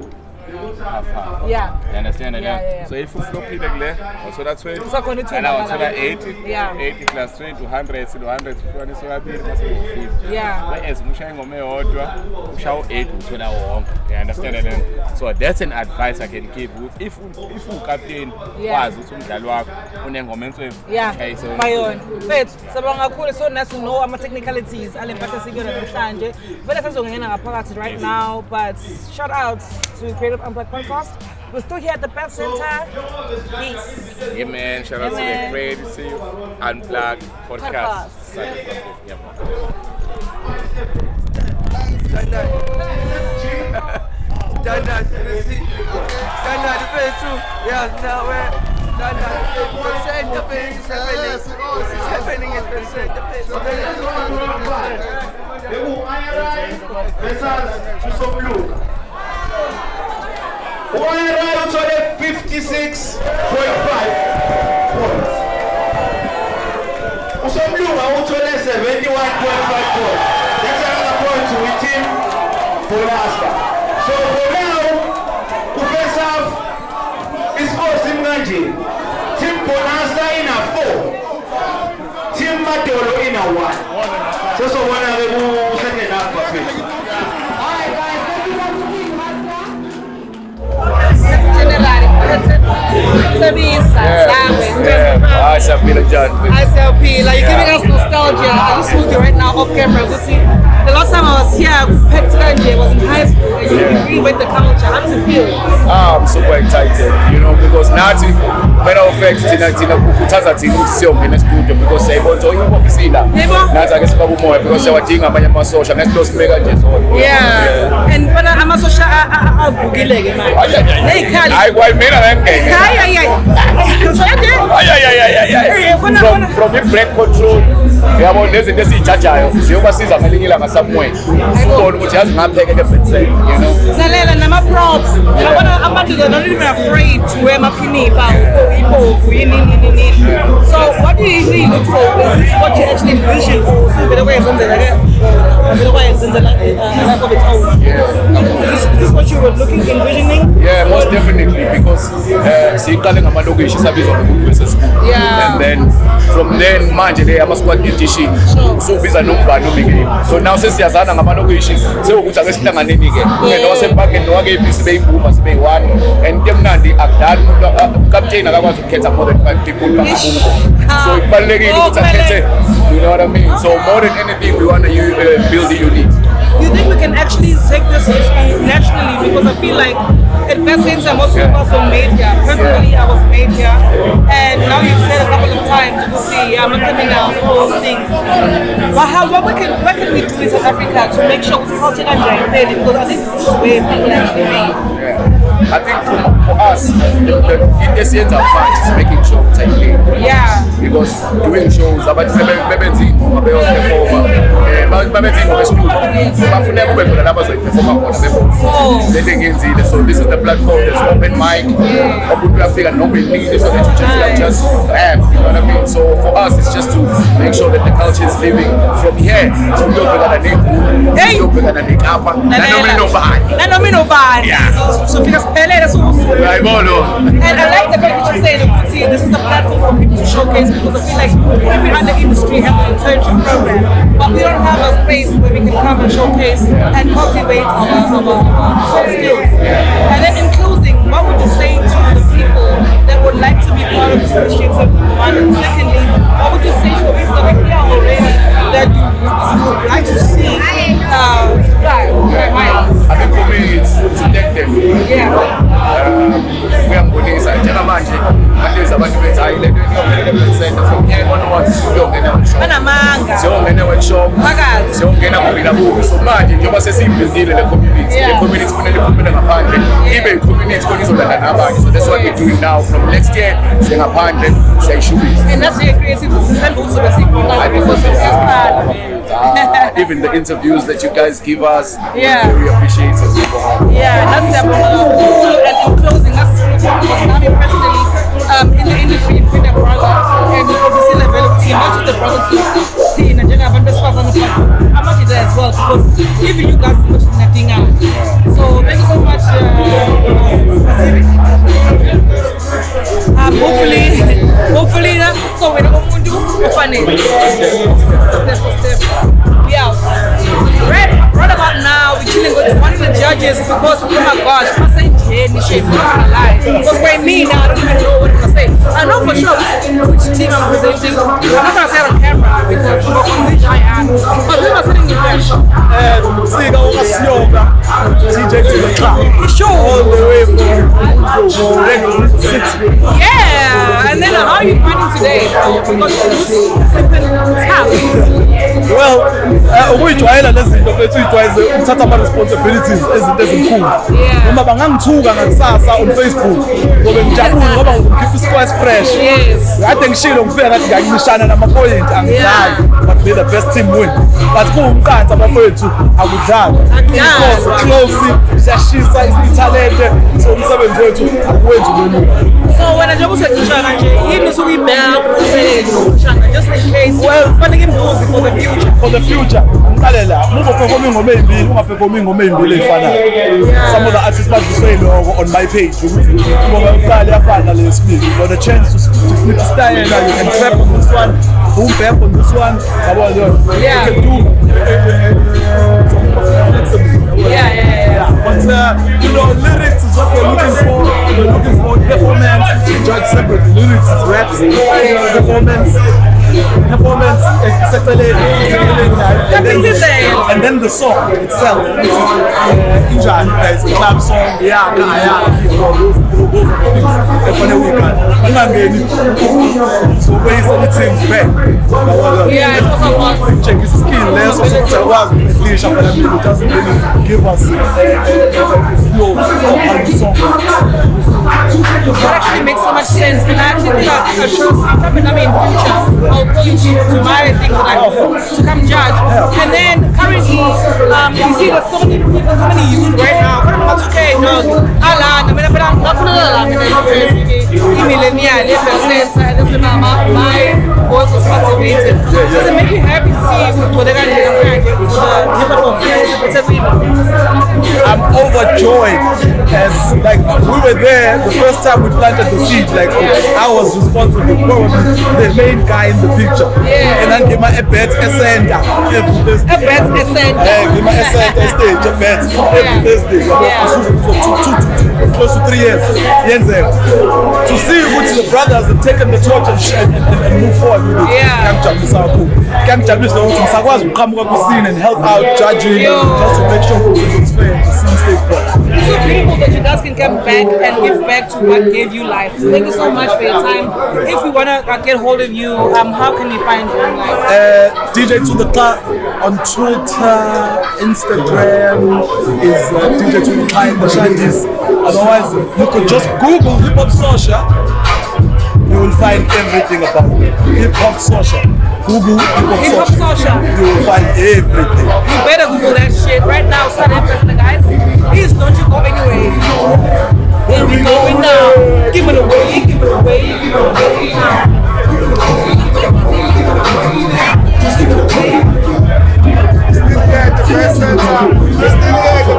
half. Yeah. You understand that? Yeah. So if you flop it like that, also that's 20. So going to and now also that 80. Yeah. 80 plus 20 to 100, so 100 to 20, so that must be 50. Yeah. Whereas musha ingoma eyodwa, usha 8 uthola wonke. You understand that? So that's an advice I can give you. If you captain wazi ukuthi umdlali wakho unengoma entswe. Yeah. Bayona. Mfethu, sabonga kakhulu so nice to know ama technicalities ale mpahla sikuyona namhlanje. Vele sezongena ngaphakathi right now, but shout out to Creative Unplugged podcast. We're still here at the Best Center. Peace. Yeah, man. Shout out to the Creative Unplugged podcast. Yeah, One round to the 56.5 points. Usomlunga uthole 71.5 points. That's another point to Team Bonasta. So for now, first half is Team Nganji. Team Bonasta in a 4. Team Madolo in a 1. So one of the second half of it. ICLP, like you're giving us nostalgia. I just told you right now off camera. The last time I was here, Pet Kanje was in high school and you rewrite the culture. How does it feel? I'm super excited, because nathi matter of fact thina kukhuthaza thina ukuthi siyongena studio because sayibona ukuthi uyibongisila nathi ake sifake umoya because siyawadinga amanye amasosha ngesilo sibeka nje zona. Yeah. And when amasosha avukileke manje. Neyikhali. Hayi kwayimina ngeke. Hayi. From the break control yabo nezinto esijajayo siyobasiza ngelinye ilanga somewhere. Sibona ukuthi yazi ngapheke ke betsay, Nalela nama props. Yabona abantu they're not even afraid to wear mapinifa So what do you usually look for? Is this what you actually envision or is it the way it's on the lack of its own? Is this what you were envisioning? Yeah, most definitely because siqale ngamalokishi sabizwa ngokuthi school. And then from then manje le ama squad edition so biza nombani omike. So now sesiyazana ngamalokishi sekuthi ake sihlanganeni ke. Ngene wasempakeni nowakephi sibe imbuma sibe yi1 and emnandi akudala umuntu captain akakwazi ukukhetha more than 5 people bangabungo. So ibalulekile ukuthi akhethe, you know what I mean? So more than anything we want to build the unit. You think we can actually take this nationally? Because I feel like at Best Center most of us are made here. Personally, I was made here, and now you've said a couple of times you will see I'm coming down, all those things. But what can we do in South Africa to make sure it's culture and paid? Because I think this is where people actually made. I think for us, the essence of fun is making sure it's clean. Yeah. Because doing shows, about so this is the platform. There's open mic, open traffic, and open media, so that you just rap. You know what I mean? So for us, it's just to make sure that the culture is living from here. So we don't bring a name, we don't bring a name up, and nobody. Yeah. So because that's also right, and I like the fact that you say this is a platform for people to showcase because I feel like every other industry has an internship program, but we don't have a space where we can come and showcase and cultivate our skills. And then in closing, what would you say to the people that would like to be part of this initiative? And secondly, what would you say to the people that are here already that you would like to see fly? I think for me it's to take them. Kuyangibonisa njengamanje manje abantu bethi hayi le nto iyophelele Center from here on ama-awards siyongena workshop Banamanga. siyongena workshop Phakathi. siyongena kubi nakubi so manje njengoba sesiyibhildile le community le community kufanele iphumele ngaphandle ibe i-community khona izolanda nabanye so that's what we're doing now from next year siye ngaphandle siyayishubisa And that's very creative. Send also the even the interviews that you guys give us Yeah. very appreciated. Yeah, that's and in closing, that's true. Because now personally, in the industry, you've been a brother, and you've obviously developed team, not just the brother team, and you're best fans on the platform. How much is that as well? Because even you guys are pushing that thing out. So thank you so much. Hopefully, so we're going to do funny. We out. Right about now, we're chilling with one of the judges because, oh my gosh, I'm saying Jenny, I'm not gonna lie. Because by me now, I don't even know what I'm gonna say. I know for sure which team I'm presenting. I'm not gonna say it on camera because I'm on the giant. But who am I sitting in there? Sika uMasiyoka, DJ to the club. Sure. All the way from Red City. Yeah, and then how are you finding today? Because it's flipping tough. Well, ukuyijwayela lezinto bethu uyijwayeze ukuthatha ama-responsibilities ezinto ezinkulu noma bangangithuka ngakusasa on Facebook ngobe ngijabule ngoba ngikhipha isquash fresh kade ngishilo ngifika kade ngiyanyishana nama-point angidlali but may the best team win but kuwumqansi abafowethu akudlali because close siyashisa ithalente so umsebenzi wethu akuwenzi kulula. So when I just said to Shana, you know, so we bear just in case. Well, funding him for the future. For the future, ngikalela ungaperforming ngomembili ungaperforming ngomembili efanayo. Some of the artists baduswele on my page ukuthi ngoba uqala yafana lesibili but the chance to flip style you can trap on this one, boom bap on this one. Yeah. You can do but you know, lyrics is what we're looking for. We're looking for performance. We judge separately. Lyrics is raps, performance is and then the song itself, it's a club song, so ways anything back. Yeah, it's also one. Check his skill, less of it doesn't really give us a flow of how the song works. That actually makes so much sense, and I actually think I trust in future I'll go to my things that I do to come judge. And then currently, you see there's so many people, so many youth right now. That's okay, no. I mean, millennial, my voice was cultivated. Does it make you happy to see what they're going to do? I'm overjoyed as like we were there the first time we planted the seed. Like I was responsible, probably the main guy in the picture. And then give my bet Essenda every Thursday. Give my Essenda stage every Thursday for close to 3 years. To see which the brothers have taken the torch and move forward with it. Can't and help out judging just to make sure it's fair. It's so beautiful that you guys can come back and give back to what gave you life. So thank you so much for your time. If we want to get hold of you, how can we find you online? DJ to the Club on Twitter, Instagram is DJ to the Club in the Shanties. Otherwise, you could just Google Hip Hop Social. You will find everything about Hip Hop Social. Google Hip Hop Social. You will find everything. You better Google that shit right now. Start interesting, guys. Please don't you go anywhere. Here we going now. Give it away, give it away, give it away now.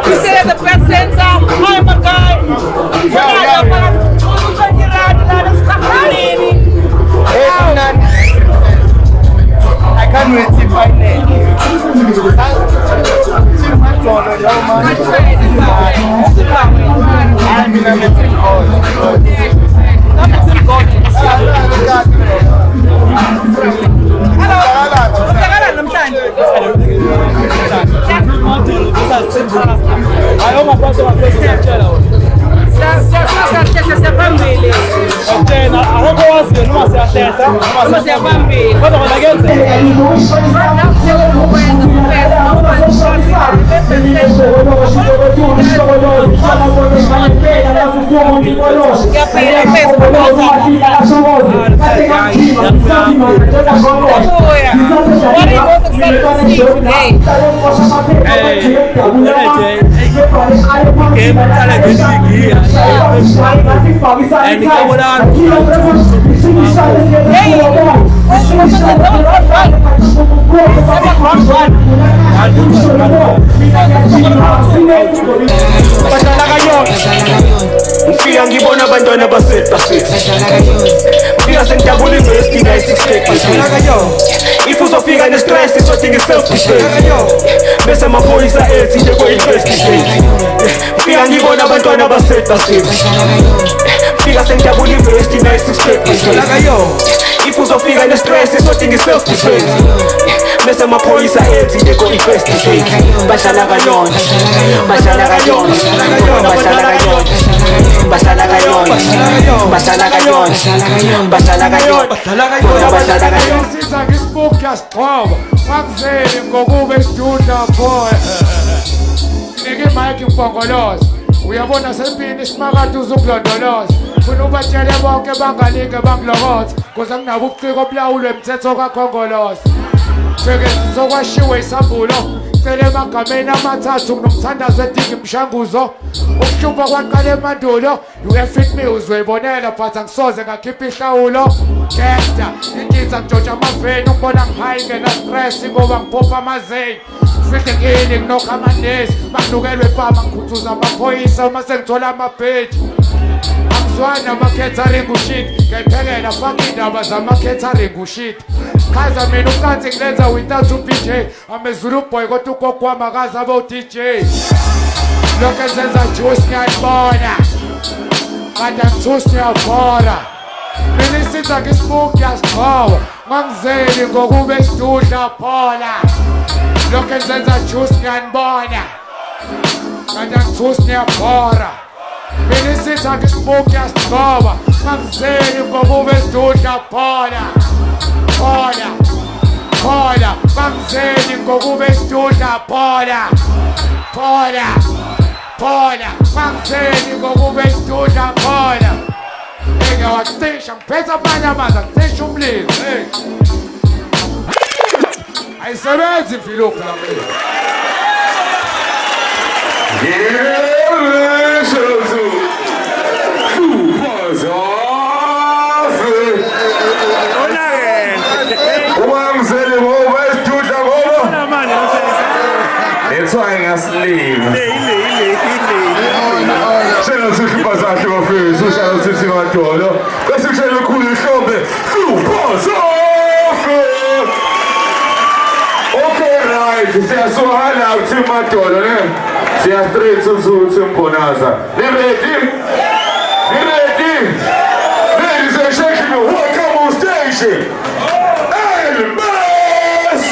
You stay at the press center. Hi, my guy. I can't wait to find it. I'm in a meeting Siyaphambilini. Okay, akukho waziyo noma siyahlehla Ufika ngibona abantwana ufika sengijabula investi if uzofika nestress isodinga i-self-defense bese amaphoyisa ethi nje ko-investigate ufika ngibona abantwana ufika sengijabula investi if uzofika nestress isodinga i-self-defense bese amaphoyisa ethi nje ko-investigate bahlala kayona Siza ngisibukya siqhobo makuzeli ngokube sidunda boy nike mike mbongoloza uyabona sempini isimakade uzokulondoloza funa ubatshele bonke bangalinge bangilokotha kuze kunabo ubuciko obulawulwe imithetho kakhongoloza feke sizokwashiwe isambulo cele emagameni amathathu kunomthandazo edinga imishanguzo ukuhlupha kwaqala emandulo you-fit me uzoyibonela but angisoze ngakhipha ihlawulo gesta inkiza ngijotshwa amaveni ukubona ngiphayi ngena-stress ngoba ngiphopha amazeni fihle kini nginokha amanesi banginukelwe epama ngikhuthuza amaphoyisa uma sengithola amabheji angizwani ama-catering ushit ngiyayiphekela faka iy'ndaba zama-catering ushit chaza mina ukansi ngilenza without u-BJ amezulu boy kodwa ugogo wami akazi abo-DJ lokhu ezenza juice ngiyayibona kanti angithusi ngiyabhora mina isiza ngisibuki yasigcoba ngangizeli ngokube sidudla phola lokhu ezenza juice ngiyanibona kanti angithusi ngiyabhora mina isiza ngisibuki yasigcoba ngangizeli ngokube sidudla phola bangizeli ngokube sidudla phola bangizeli ngokube sidudla phola engiyawacisha ngiphetha amanye amanzi angicisha umlilo ayisebenzi imvilophi lamle That's why I sleep. Shout out to Kipazaki of Furs, shout out to Simatolo. Let's shout out to Kulishombe. Okay, right. C'est so hard out to Matolo, né? C'est straight to Mbonaza. You ready? Ladies and gentlemen, welcome on station. El Mas!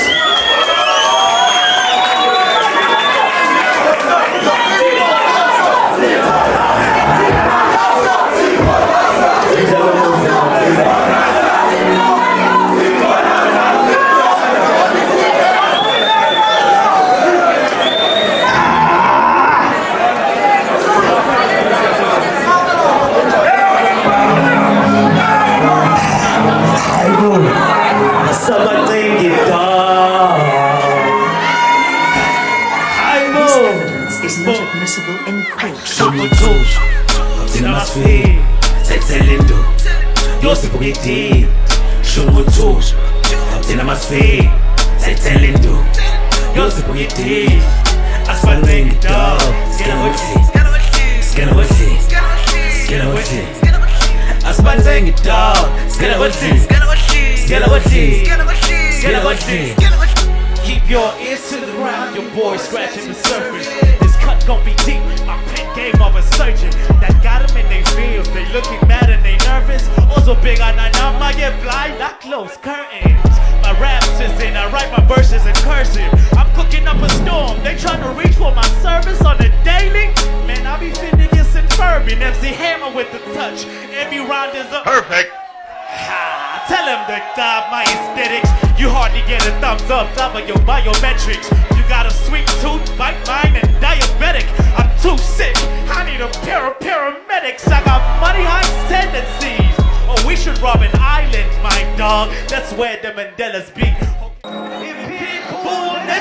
Keep your ears to the ground, your boy scratching the surface. This cut gon' be deep, my pen game of a surgeon. That got them in they feels, they looking mad and they nervous. Also big on a number, get blind, not close curtains. My raps is in, I write my verses in cursive. I'm cooking up a storm, they tryna reach for my service on the daily. Man, I be Phineas and Ferb, MC Hammer with the touch. Every round is a perfect. Ha! Tell him to dive my aesthetics. You hardly get a thumbs up, top of your biometrics. You got a sweet tooth, bite mine, and diabetic. I'm too sick, I need a pair of paramedics. I got money heist tendencies. Oh, we should rob an island, my dog. That's where the Mandelas be.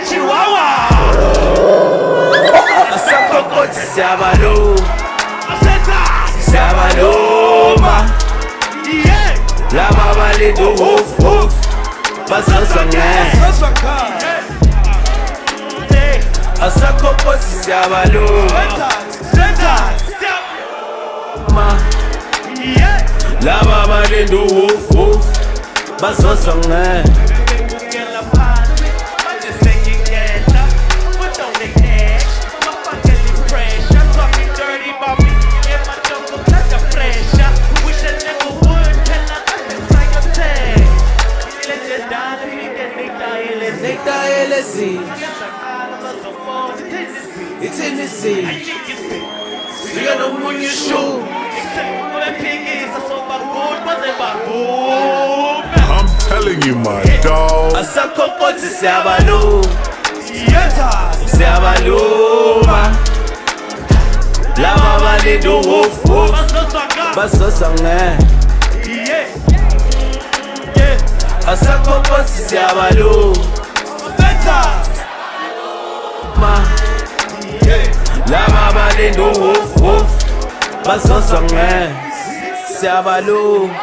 Chihuahua. Asakokoti Sabaloma. La mama le do woof woof. Basasanga. Asakokoti Sabaloma. La mama le do woof woof. Basasanga. It's in the sea. We got no moon your shoe. I'm telling you, my dog. Asakokoti Sabaloma. La mama le do woof woof. Basasanga. Asakokoti Sabaloma. La mama le do woof woof. Basasanga. Sabaloma.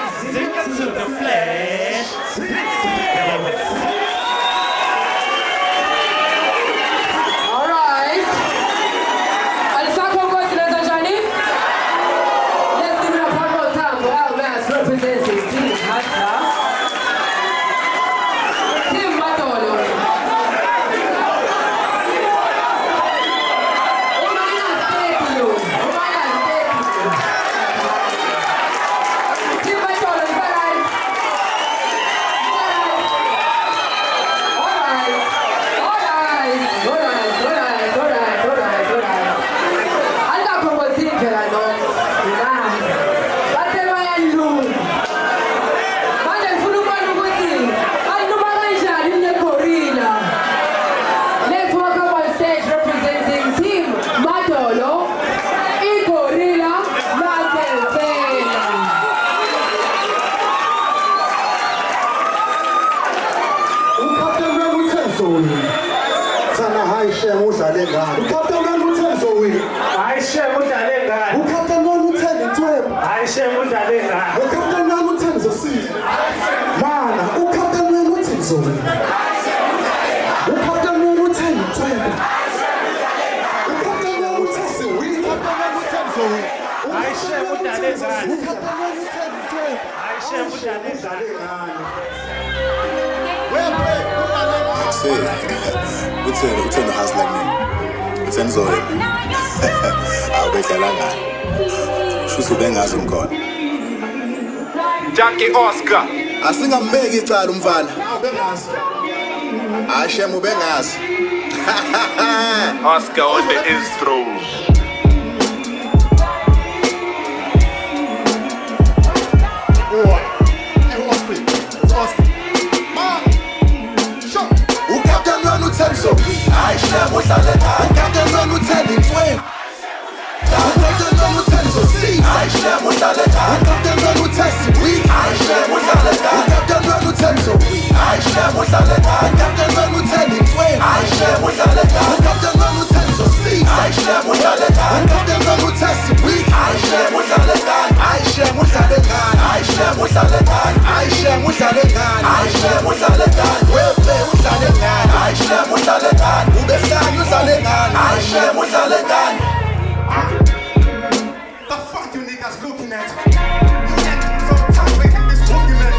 Utheni uhasla kunini? Utheni zoyela? Awubekela ngani? Shuthi bengazi umkhona. Junkie Oscar. Asingambeki icala umfana. Ashem ubengazi. Oscar on the intro. So I share what I let I got the run with telling twin. I got the run with telling so see. I share what I let I got the run with testing we. I share what I let I got the run with telling so I share what I let I got the run with telling twin. I share what I let I got the run with telling so see. I share what I let I got the run with testing we. I share what I let I share what I let I share what I let I share what I let I share what I let well play what I let I share what I let who the stand you selling I share what I let the fuck you niggas looking at? You get some time making this document.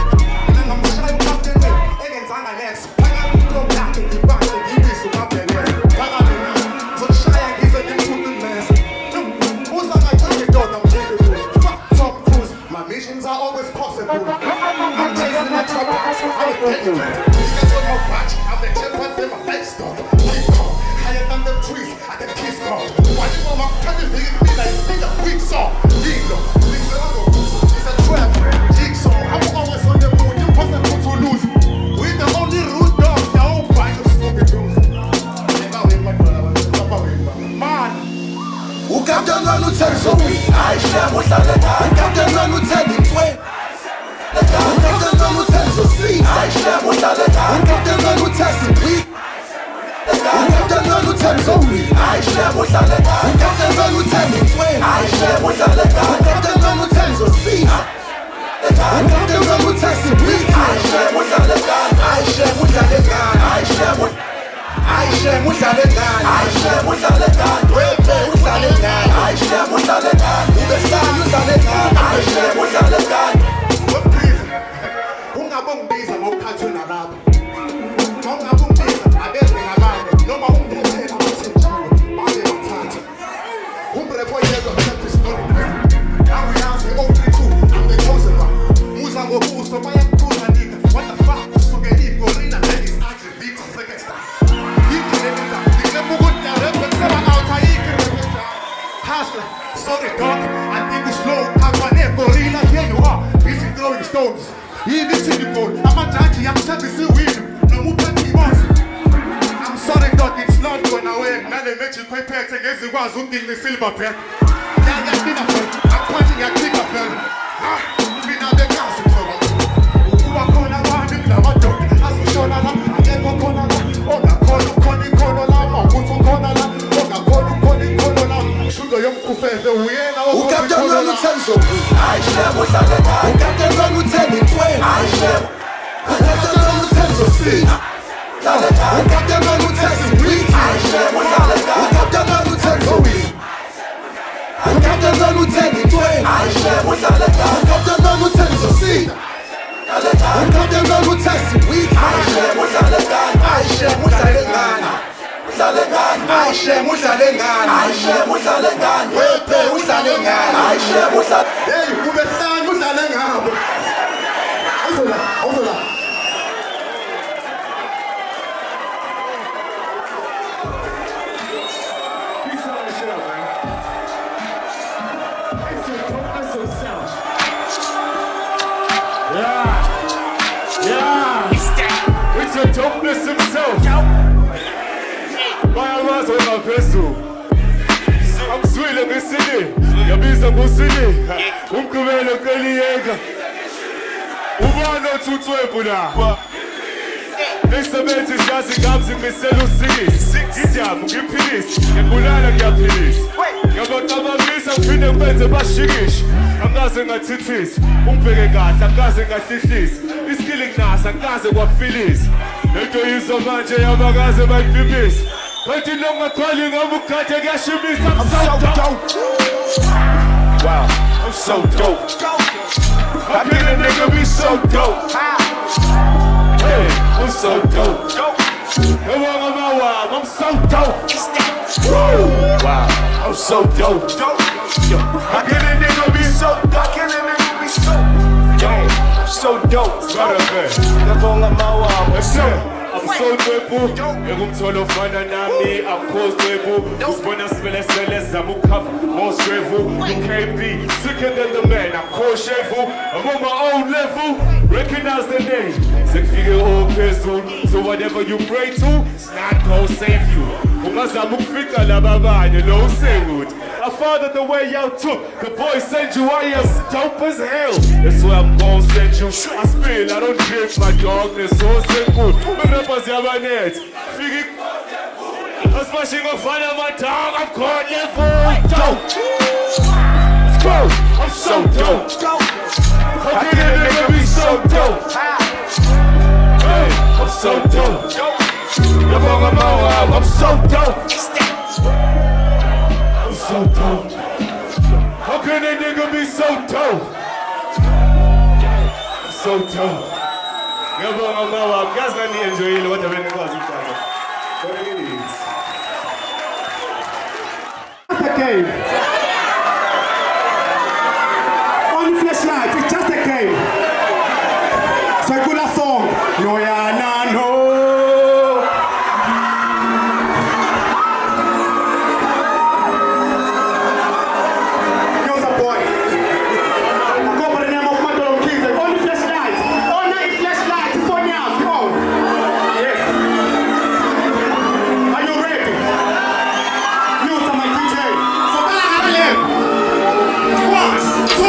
And then I'm shy up the way. Again, I'm an ex. I got to go back to the back to give this to my parents. I got to be so shy and give a little mess. Who's that I took it down? I'm capable. Fuck Tom Cruise. My missions are always possible. I'm chasing the trouble. I'm getting it. Niggas on my watch. I'm the chip with them. My face dog. Higher than the trees. I can kiss God. Why you want my country big me like think a weak song? It's a trap. Jigsaw. I'm always on the moon. You Ayishem udlale ngani Captain Ron uthenga insweni Ayishem udlale ngani Captain Ron uthenga izosisa Captain Ron uthenga sibithi Ayishem udlale ngani Ayishem udlale ngani Ayishem udlale ngani Ayishem udlale ngani Wepe udlale ngani Ayishem udlale ngani Ubesani udlale ngani Ayishem udlale ngani Ungabongibiza ngokukhathuna lapha Ungabongibiza abeze ngabanye noma ungithethela abathenjiwe babe bathatha Umbrepho yedwa Memphis Story Now we have the only two I'm the chosen one Muza ngobuso bayakukhula nigga What the fuck usuke igorilla that is actually Victor Frankenstein Yikilekisa Ngiklemukuthi representa out ayikirepesta Hustler sorry dog I think it's slow Kafane gorilla here you are busy throwing stones Yini sinibone amajaji yakusebenzisa iwini noma uphethe ibosi I'm sorry dog it's not gonna work nale magic kwephethe ngezikwazi ukudinga isilver bag Yaqina phela aphansi ngiyaqika phela mina bekazi msoba ukuba khona abantu kulamadoda azishona la akekho khona la ongakhona ukhona ikhono lama ukuthi ukhona la ongakhona ukhona ikhono la shudo yomkhufefe uyena Captain Ron uthenga izosisa Ayishem udlale ngani Captain Ron uthenga insweni Ayishem Captain Ron uthenga izosisa Captain Ron uthenga sibithi Ayishem udlale ngani Captain Ron uthenga izosisa Captain Ron uthenga insweni Ayishem udlale ngani Captain Ron uthenga izosisa Captain Ron uthenga sibithi Ayishem udlale ngani Ayishem udlale ngani Ayishem udlale ngani Ayishem udlale ngani Wepe udlale ngani Ayishem udlale Hey ubesani udlale ngabo Awuzola Peace out and shit up, man. It's a dopeness of sound. Yeah. It's a dopeness himself. Bayamazi ongaphezulu Amswile ngesini Yabiza ngosini Umgqibelo keliyeka Ubani othutwebhu la Ngisebenzi siyazi ngabzi ngisela usikisi Ngijabu ngiphilisi Ngibulala ngiyaphilisa Ngiyabaqabamisa ngiphinde ngibenze bashikisha Angaze ngathithisa Ungibheke kahle angaze ngahlihlisa Iskili kunasa angaze kwafilisa Lento yizo manje yabakaze bayibhimisa Kanti noma khali ngabukhathe kuyashimisa I'm so dope Wow, I'm so dope How can a nigga be so dope? Hey, I'm so dope Come on, I'm so dope Wow, I'm so dope How can a nigga be so dope? How can a nigga be so dope? I'm so dope Come on, I'm so dope Ngumtholo fana nami akhozwebu Usibona sibele zama ukhava most revel You can't be sicker than the man akoshevu I'm on my own level Recognize the name Sekufike ophezulu So whatever you pray to It's not gonna save you Ungazama ukufika laba abanye lo usenguthi I found that the way out took The boy sent you I am dope as hell That's where I'm gonna send you I spill I don't drink my darkness So good Rappers yabanet Fiki I'm smashing a fun of my dog I'm caught level dope Let's go I'm so dope How can a nigga be so dope Hey I'm so dope I'm so dope I'm so dope How can a nigga be so dope I'm so dope Ngiyabonga mama, ngazi nani enjoyile kodwa benikwazi ukuthatha. What it is. Just a game. On flashlight, it's just a game. So I put a song. No ya na no. Here's a boy. I go by the name of Madonna Keys. On flashlight. Are you ready? You are my DJ. So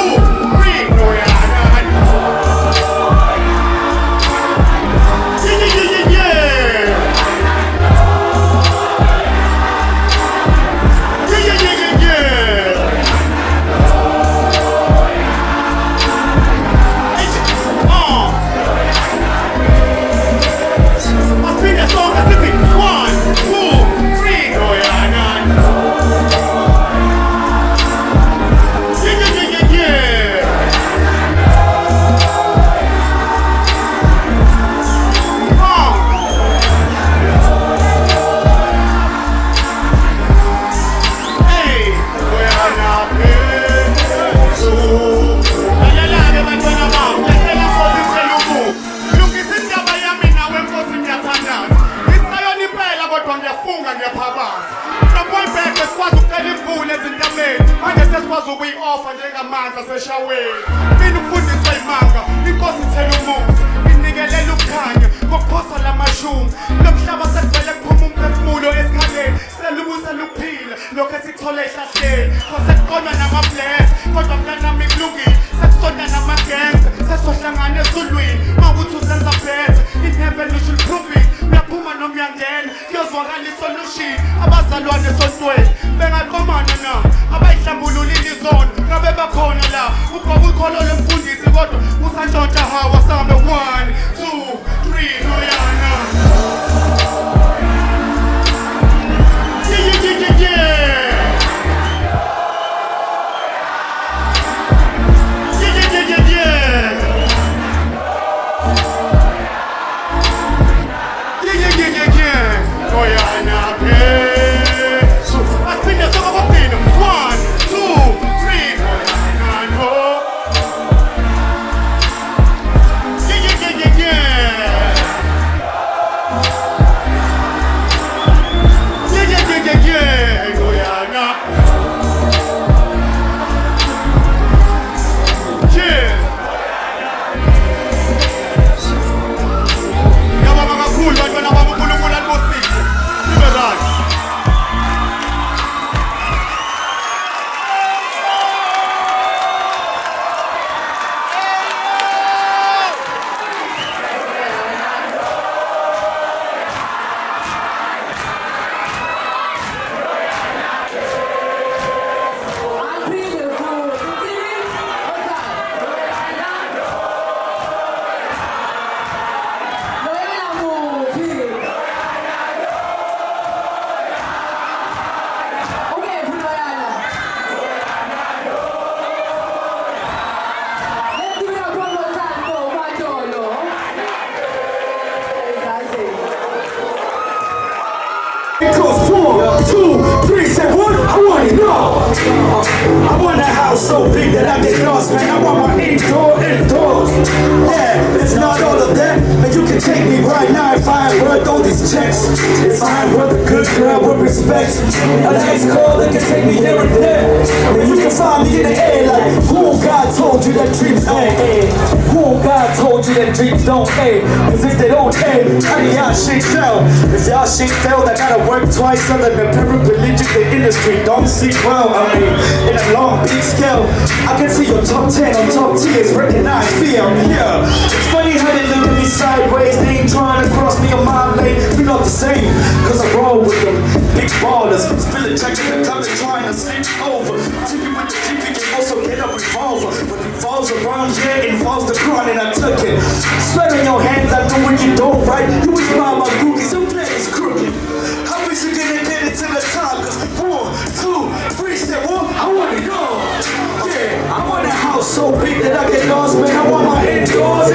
eshaweni. Mina ufundiswa imanga, inkosi ithela umuzi. Inikelela ukukhanya, ngokuphosa lamashumi. Lo mhlaba sekuvele kuphuma umphefumulo esikhaleni. Selubusa luphila, lokho esithole ehlahleni. Kwasekuqonwa nama-bless, kodwa mntanami kulungile. Sekusonda nama-gangs, sesohlangana ezulwini. Mawukuthi uzenza better, in heaven you should prove it. Uyaphuma noma uyangena, kuyozwakala isolution. Abazalwane esontweni, bengaqomana na. Abayihlambululile izono, ngabe bakhona la. Ugoba ukholo lomfundisi, kodwa usantshontsha hawa sambe 1, 2, 3, Noyana. It goes 4, 2, 3, say what? I want it all. I want a house so big that I get lost, man. I want my indoors. Yeah, it's not all of that, but you can take me right now if I ain't worth all these checks. If I ain't worth a good girl with respect, a nice girl that can take me here and there. And you can find me in the air like, who God told you that dreams don't end? Who God told you that dreams don't end? Cause if they don't end, how do y'all shit fail? If y'all shit failed, I gotta work twice other than paraplegic. The industry don't see well. I mean, in a long big scale, I can see your top 10 on top tiers. Recognize me, I'm here. It's funny how they look at me sideways. They ain't trying to cross me on my lane. We not the same, cause I roll with them big ballers. Spill a check in the club and trying to slip over. Tip you with the GP, can also get a revolver. When it falls around here, it falls the crown and I took it. Sweat on your hands, I know when you don't right. You inspire my groupies, some play is crooked. How is you gonna get it to the top? Cause 1, 2, 3, step 1, I want it all. Yeah, I want a house so big that I get lost, man. I want my indoors.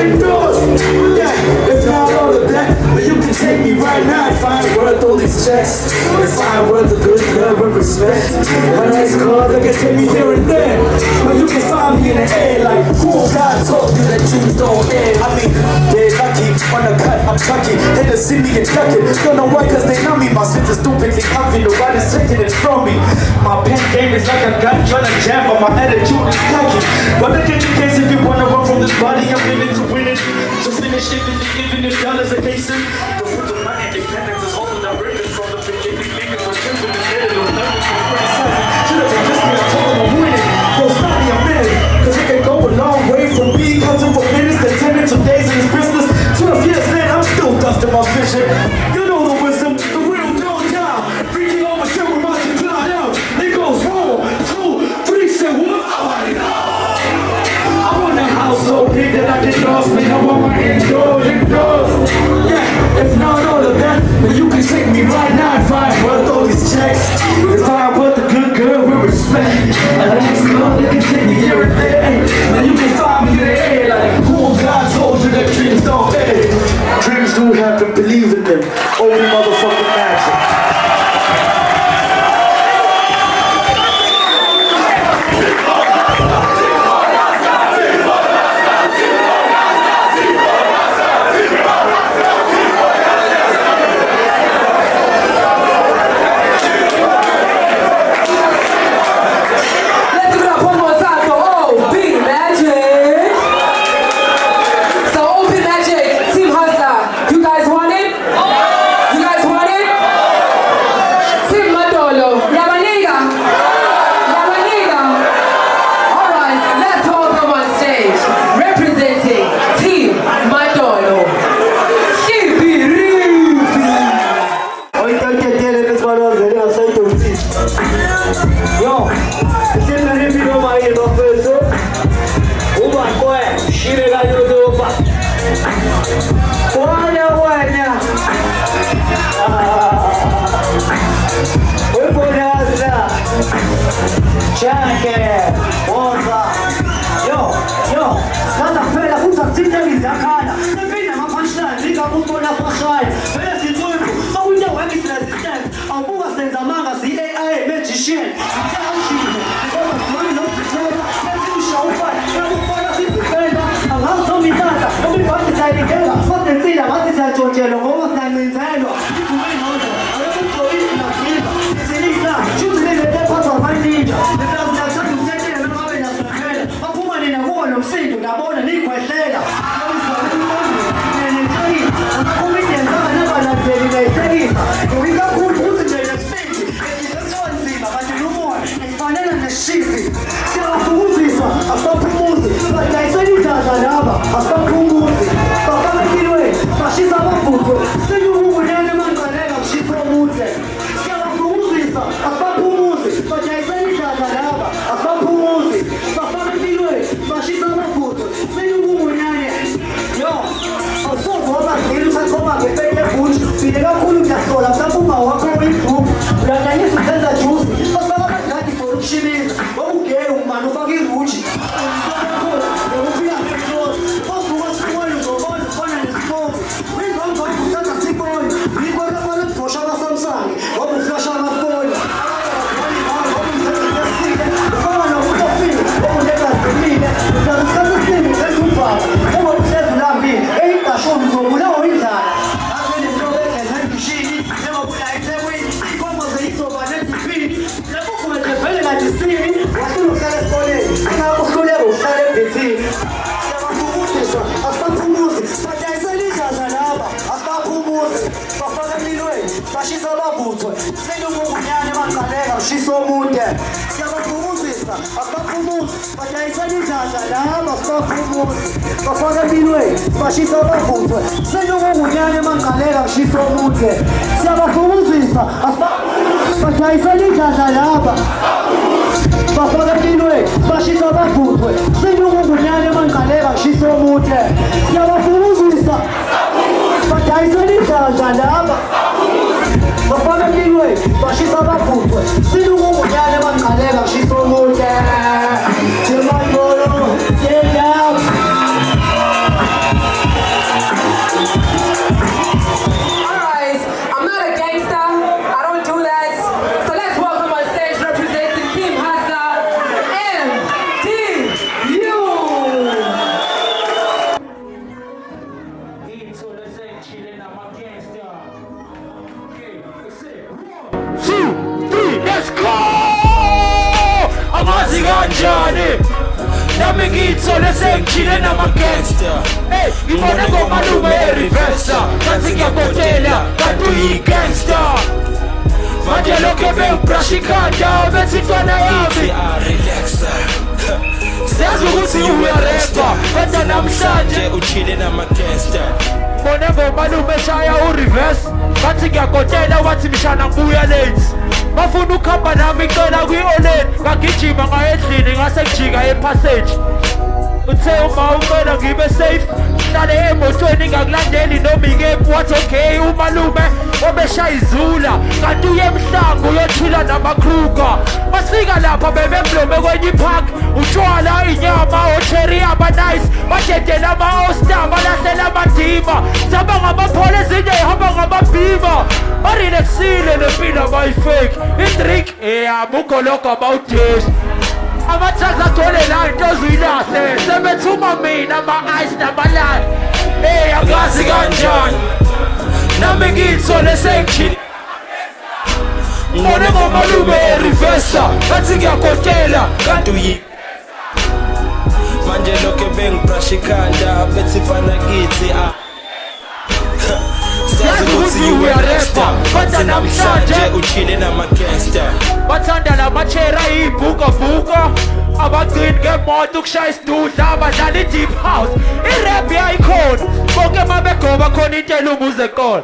Yeah, if not all of that, but you can take me right now if I ain't worth all these checks. If I ain't worth a good girl with respect, a nice car that can take me here and there. But you can find me in the air like, who God told you that dreams don't end? I mean, they're lucky, on the cut, I'm chucky. They just see me and duck it. Don't know why, cause they know me. My shit is stupidly comfy, nobody's taking it from me. My pen game is like a gun trying to jam, but my attitude is cocky. But look at the case, if you wanna run from this body, I'm willing to win it. To finish it, even if dollars are casing. The fruit of my independence is holding the ribbon from the beginning. Niggas were tripping and headed on nothing from criticizing. Should've been listening, I told them I'm winning. Don't stop me a minute, cause it can go a long way from me. Counting for minutes to 10 to days in this business. 12 years later, I'm still dusting my vision. You know the wisdom, the real no down. Freaking over till we're about to cloud out. It goes 1, 2, 3, say what? I want a house so big that I get lost, man. I want my indoors. Yeah, if not all of that, then you can take me right now if I ain't worth all these checks. If I ain't worth a good girl with respect, a nice girl that can take me here and there. Then you can find me in the air like, who God told you that dreams don't end? Dreams do happen, believe in them. Only motherfucking magic. Let's give it up one more time for OB. Cheke, Oza. Yo, sasa fela futhi akuthinte izakhala. Sephinda ama-punchline, ngingakubona fashine. Vele sizwembu, sawuyinto wekisila system. Awubuka senza manga si-AI magician. Ngithawushile, ngoba sibona nokuzela. Ethi ushawufana, nakubona sibhifenda. Angazoma intata, noma ibhadi sayidingela. Sodensile, ngathi siyatshontshelwa ngoba siyancinzelwa. Ivume nozo, awekugqokisi naziva. Silisa, shuthi lilete phathwa amaninja. Nomsindo ngabona nikhwehlela abalandeli ngayihlekisa ngikakhulu ukuthi nje nesibindi ngisethonzima kanti lumoya ngifanele neshifi siyafukuziswa asaphumuzi badayiselidaza laba asaphumuzi bafaka empilweni bashisa abavutwe senyukungunene manqaleka kushisa omude siyabafukuzisa asaphumuzi badayiselidaza laba asaphumuzi bafaka empilweni bashisa abavutwe senyukungunene yo awusoze wabadeli usathoba ngepete ebhuji file kakhulu ngiyahlola mhlawumbe ungawakho kwidrupu uyadanyisa uzenza juice bafaka abadadi for ukushimiza wabugeyi umani ufaka iruji bashisa abavuthwe senyukungunyane manqaleka ushisa omude siyabafumuzisa asaphumuzi badayisela idladla laba sibaphumuzi bafaka empilweni bashisa abavuthwe senyukungunyane manqaleka ushisa omude siyabafumuzisa badayisela idladla laba bafaka empilweni bashisa abavuthwe senyukungunyane manqaleka ushisa omude siyabafumuzisa badayisela idladla laba bafaka empilweni bashisa abavuthwe sinukungunyane manqaleka kushisa omude simayibolo siyendawo Alright, I'm not a gangster, I don't do that. So let's welcome on stage representing Team Hustler, MTU. Let's go! Amazi kanjani nami ngithole sengijile nama-gangster ngibone ngomalume erivesa kanti ngiyakotela kanti uyi-gangster manje lokho bengibrasha ikhanda bethi mfana yami siyazi ukuthi uyarepa kodwa namhlanje uchile nama-gangster ngibone ngomalume eshaya urivesa kanti ngiyakotela wathi mshana ngibuya late bafuna ukuhamba nami icela kwi-oleni ngagijima ngaya endlini ngase ngijika epassage uthe uma ucela ngibe safe hlale emotweni ngakulandeli noma ikephi wathi okay umalume obeshaya izula kanti uye emhlangu uyothula namakruga masifika lapha bebemlome kwenye ipark utshwala inyama ocherry abanice badedela ama-oster balahlela amadima zihamba ngamaphole ezinye ihamba ngamabhima barelaxile nempilo abayifake idrink abukho lokho abawudeshi amathazi athole la into ozuyilahle sebethuma mina ama-ice namalani angazi kanjani nami ngiyithole sengijile ngibone ngomalume erivesa kanti ngiyakotela kanti uyi manje lokho bengibrasha ikhanda bethi fana kithi siyazi ukuthi uyarepa kodwa namhlanje uchile nama-gangster bathanda lamachera iy'bhukabuka abagcini ngemoto ukushaya isidudla abadlala i-deep house irap yayikhona bonke mabegoba khona into elunguze ekona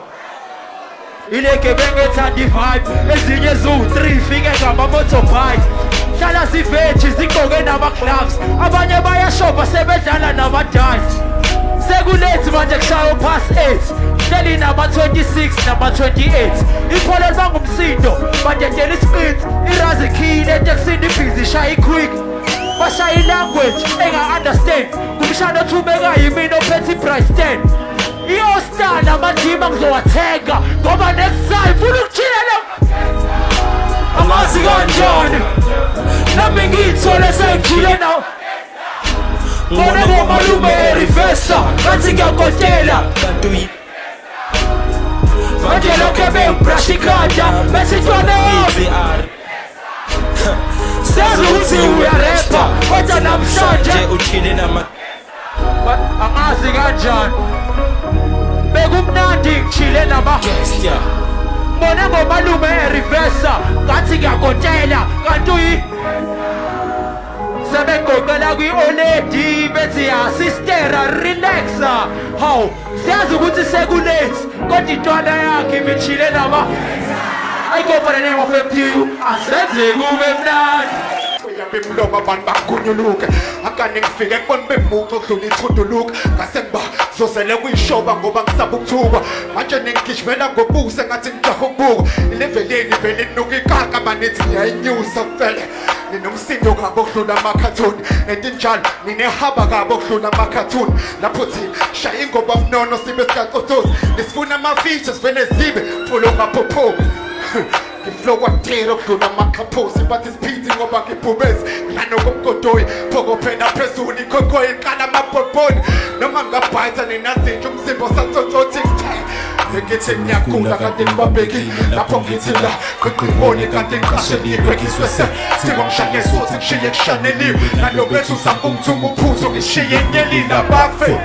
ileke bengethanda i-vibe ezinye eziwu-3 fike ngama-motorbike hlala ziveji zigqoke nama-gloves abanye bayashopha sebedlala nama-dice sekulethi manje kushaya past 8 hleli nama-26 nama-28 ipholelwa ngumsindo badedela ispit irazi khile etekisini ibhizi ishaya iquick bashaya ilanguage enga-understand kumshado othumekayo imina ophethe i-price 10 iyostar namadima ngizowathenga ngoba next time funa ukuchilela amazi kanjani nami ngiyithole sengijile nawo Bona ngomalume erivesa ngathi ngiyakotela manje lokhe bengibrush ikhanda bese ntwana yami sazi ukuthi uyarepa kodwa namhlanje uthile angazi kanjani bekumnandi ngijile bona ngomalume erivesa ngathi ngiyakotela kanti sebegoqela kwi-oledi bethi asistera relaxa hawu siyazi ukuthi sekulate kodwa intwana yakhe imichile nama I go for the name of FTU asenze kube mnandi bemlomo abantu bakunyuluke akane ngifike kubona bemuco kudlula ithunduluka ngase ngiba zosele kuyishoba ngoba ngisaba ukuthukwa manje ningigijimela ngobuse ngathi ngijaha ukubuka ileveleni vele inuka ikaka banethi ngiyayinyusa vele ninomsindo kabo kudlula amakhathuni entinjalo ninehaba kabo kudlula amakhathuni lapho thina shaya ingoba mnono sibe sikacotozi nisifuna ama-features vele zibe fulo ngaphopho ngiflow kwatero kudlula amakhaposi but isiphithi ngoba ngibhubezi nganokomgodoyi phokophena phezulu ikhokhoyi iqala amabhobhoni noma ngabhayitha ninazintsha umzimba osathotothi ngithi ngiyagula kanti ngibambekile lapho ngithi la kwiqiboni kanti ngiqasheliwe ngiswese thiba ngishaye sothi ngishiye kushaneliwe nalobethu usangumthuma uphuzo ngishiye nyelile abafe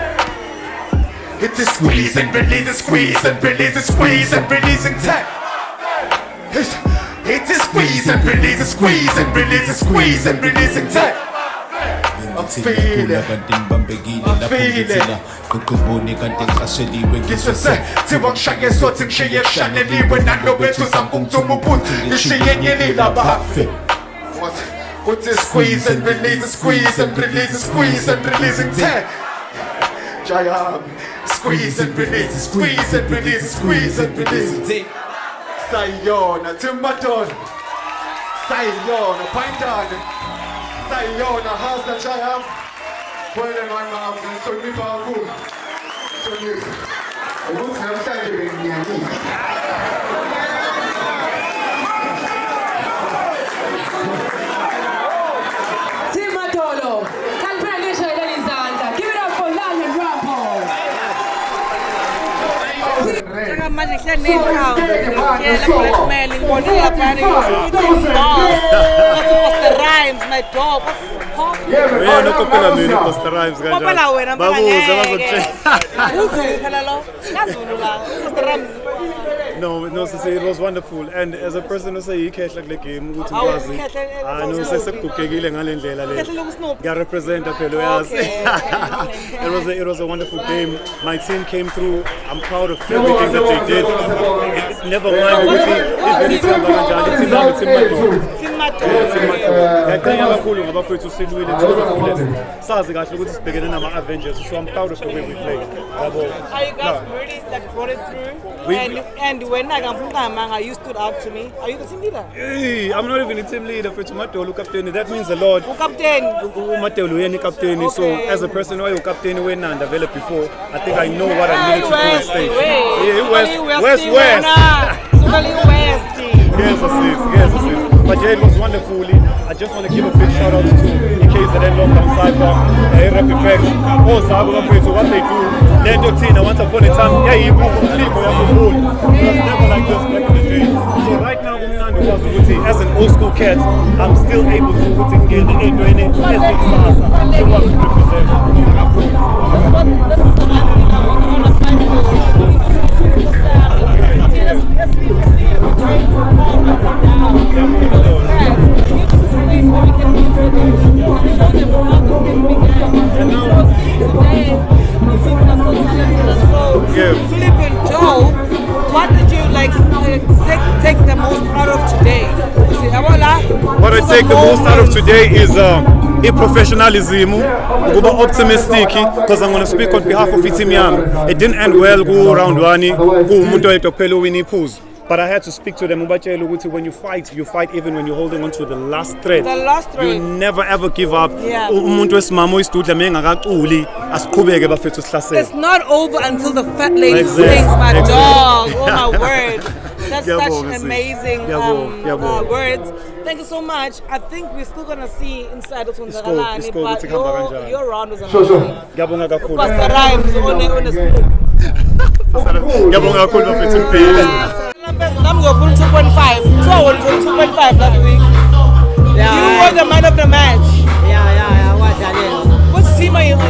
It's a squeeze and release, a squeeze and release, a squeeze and releasing tech. It's a squeeze and release, a squeeze and release, a squeeze and releasing tech. I'm feeling it. Ngiswese thiba ngishaye sothi ngishiye kushaneliwe nalobethu usangumthuma uphuzo ngishiye nyelile abafe What's a squeeze and release, a squeeze and release, a squeeze and releasing tech. Jayam, squeeze and release, squeeze and release, squeeze and release. Sayona, Timbaton. Sayona, Pintan. Sayona, how's that Jayam? Well, then my mom and so me powerful. So you, I won't have time to bring me manje hle nenkhawu yela blackmail ngibone lapha eating bars the rhymes my dog wena kopela mina Busta Rhymes kanjani kopela wena babuza bazotshela uzulu phela lo ngazulu la Busta Rhymes No, it was wonderful, and as a person who say ikhehla kule game ukuthi ngikwazi no sesekugugekile ngalendlela le ngiya represent phela uyazi it was a wonderful game. My team came through. I'm proud of everything that they did. Never mind ukuthi ivele kanjani team ngiyaqhenya kakhulu ngabafethu silwile sazi kahle ukuthi sibhekene nama Avengers, so I'm proud of the way we played. Are you guys really like brought it through? And when you stood out to me, are you the team leader? Hey, I'm not even a team leader. For Matolo captain, that means a lot. Captain. Matolo, you captain. Okay. So as a person who captain when I developed before, I think I know what I need to do on stage. Yeah, West. Yes. But yeah, it was wonderful. I just want to give a big shout out to KZN Lockdown Cypher, Rap Effect, also what they do. Lendo Tina, once upon a time, yeah, you move from Ligo, it was never like this back in the day. So right now, as an old school cat, I'm still able to put in any ethnic salsa. So what to represent. Flipping dope. What did you like take the most out of today? What I take the most out of today is professionalism, ukuba optimistic, because I'm going to speak on behalf of team yami. It didn't end well ku round 1 kuumuntu oyedwa kuphela owina iphuzu. But I had to speak to them. When you fight even when you're holding on to the last thread. The last thread. You never ever give up. Yeah. It's not over until the fat lady sings, my dog. Oh my word. That's such amazing words. Thank you so much. I think we're still going to see inside of Tunzagalani, but your round was amazing. Pastor Rhymes on a spoon. I'm going for 2.5. So I won 2.5 last week. Yeah, you were the man of the match. Yeah. What that? What team are you on? I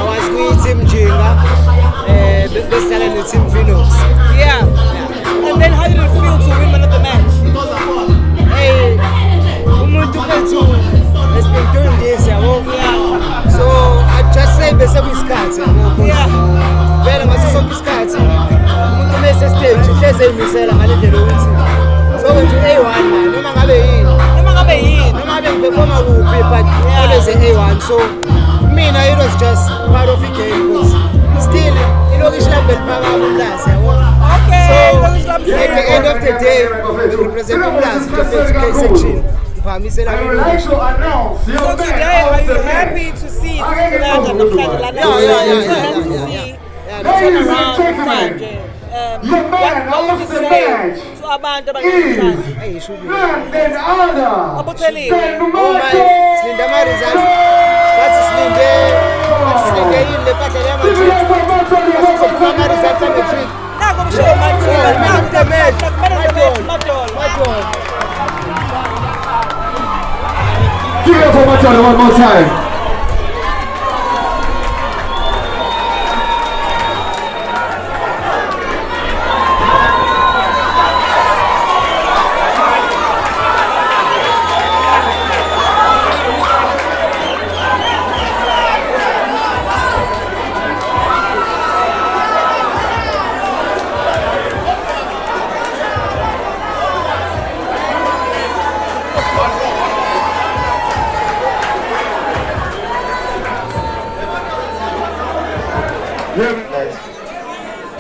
was with Team Jinga. Best talent is Team Phoenix. Yeah. And then how did it feel to win man of the match? Hey, umuntu wethu has been doing this, yeah. So I just say bese kwisikhathi, yeah. Vele ngaso sonke isikhathi umuntu mase stage hleze imisela ngale ndlela ukuthi so wethu A1 noma ngabe yini noma ngabe ngiperforma kuphi but always A1. So mina it was just part of the game because still ilokishi lami belipaka umlazi, yabo. Okay. So at the end of the day represent umlazi just section. So today, are you happy to see this tonight and the plan? What would you say to abantu abangamthandi? Hey, should be. Abuthelile. Oh my, silinde ama results. Bathi silinde ile phela ya matric. Ama results ya matric. Nako mshow matric. Nako the match. Give it up for Madonna one more time.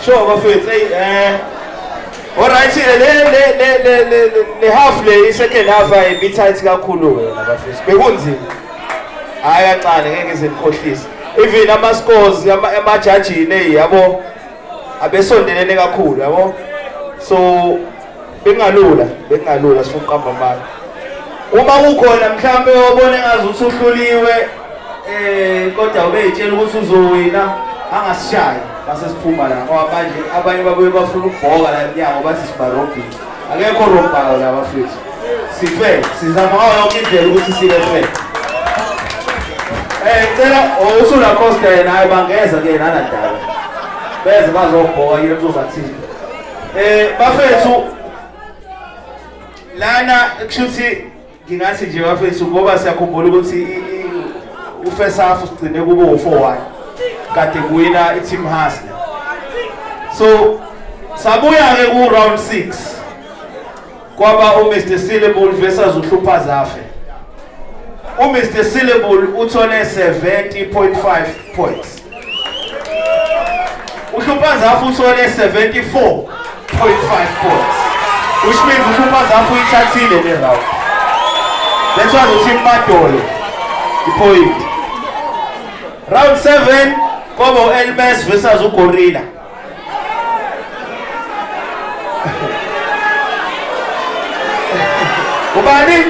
Sure, bafethu. Alright, le half le second half ayi tight kakhulu wena bafethu. Bekunzima. Hayi kancane ngeke ngizikhohlise. Even ama scores amajudging yabo abesondelene kakhulu, yabo. So bengalula sifuna uqamba mali. Uma kukhona mhlambe wabona engazuthi uhluliwe kodwa ubeyitshela ukuthi uzowina angasishayi. Basesiphuma la ngoba manje abanye babuye bafuna ukubhoka la emnyango bathi sibarobhi akekho robhayo la bafethu sife sizama yonke indlela ukuthi sibe fair. Cela usula Costa naye bangeza ke nana ndaba beze bazobhoka yile mzobathini bafethu lana kushuthi ngingathi nje bafethu ngoba siyakhumbula ukuthi ufirst half sigcine kube u4-1 kade kuwina iTeam Hustler. So sabuya ke ku round 6 kwaba uMr Syllable versus uHlupha Zafe. uMr Syllable uthole 70.5 points. uHlupha Zafe uthole 74.5 points. Which means uHlupha Zafe uyithathile le round. That's why uTeam Madolo ipoint. Round 7 kwaba Elmes versus uGorilla. Ubani?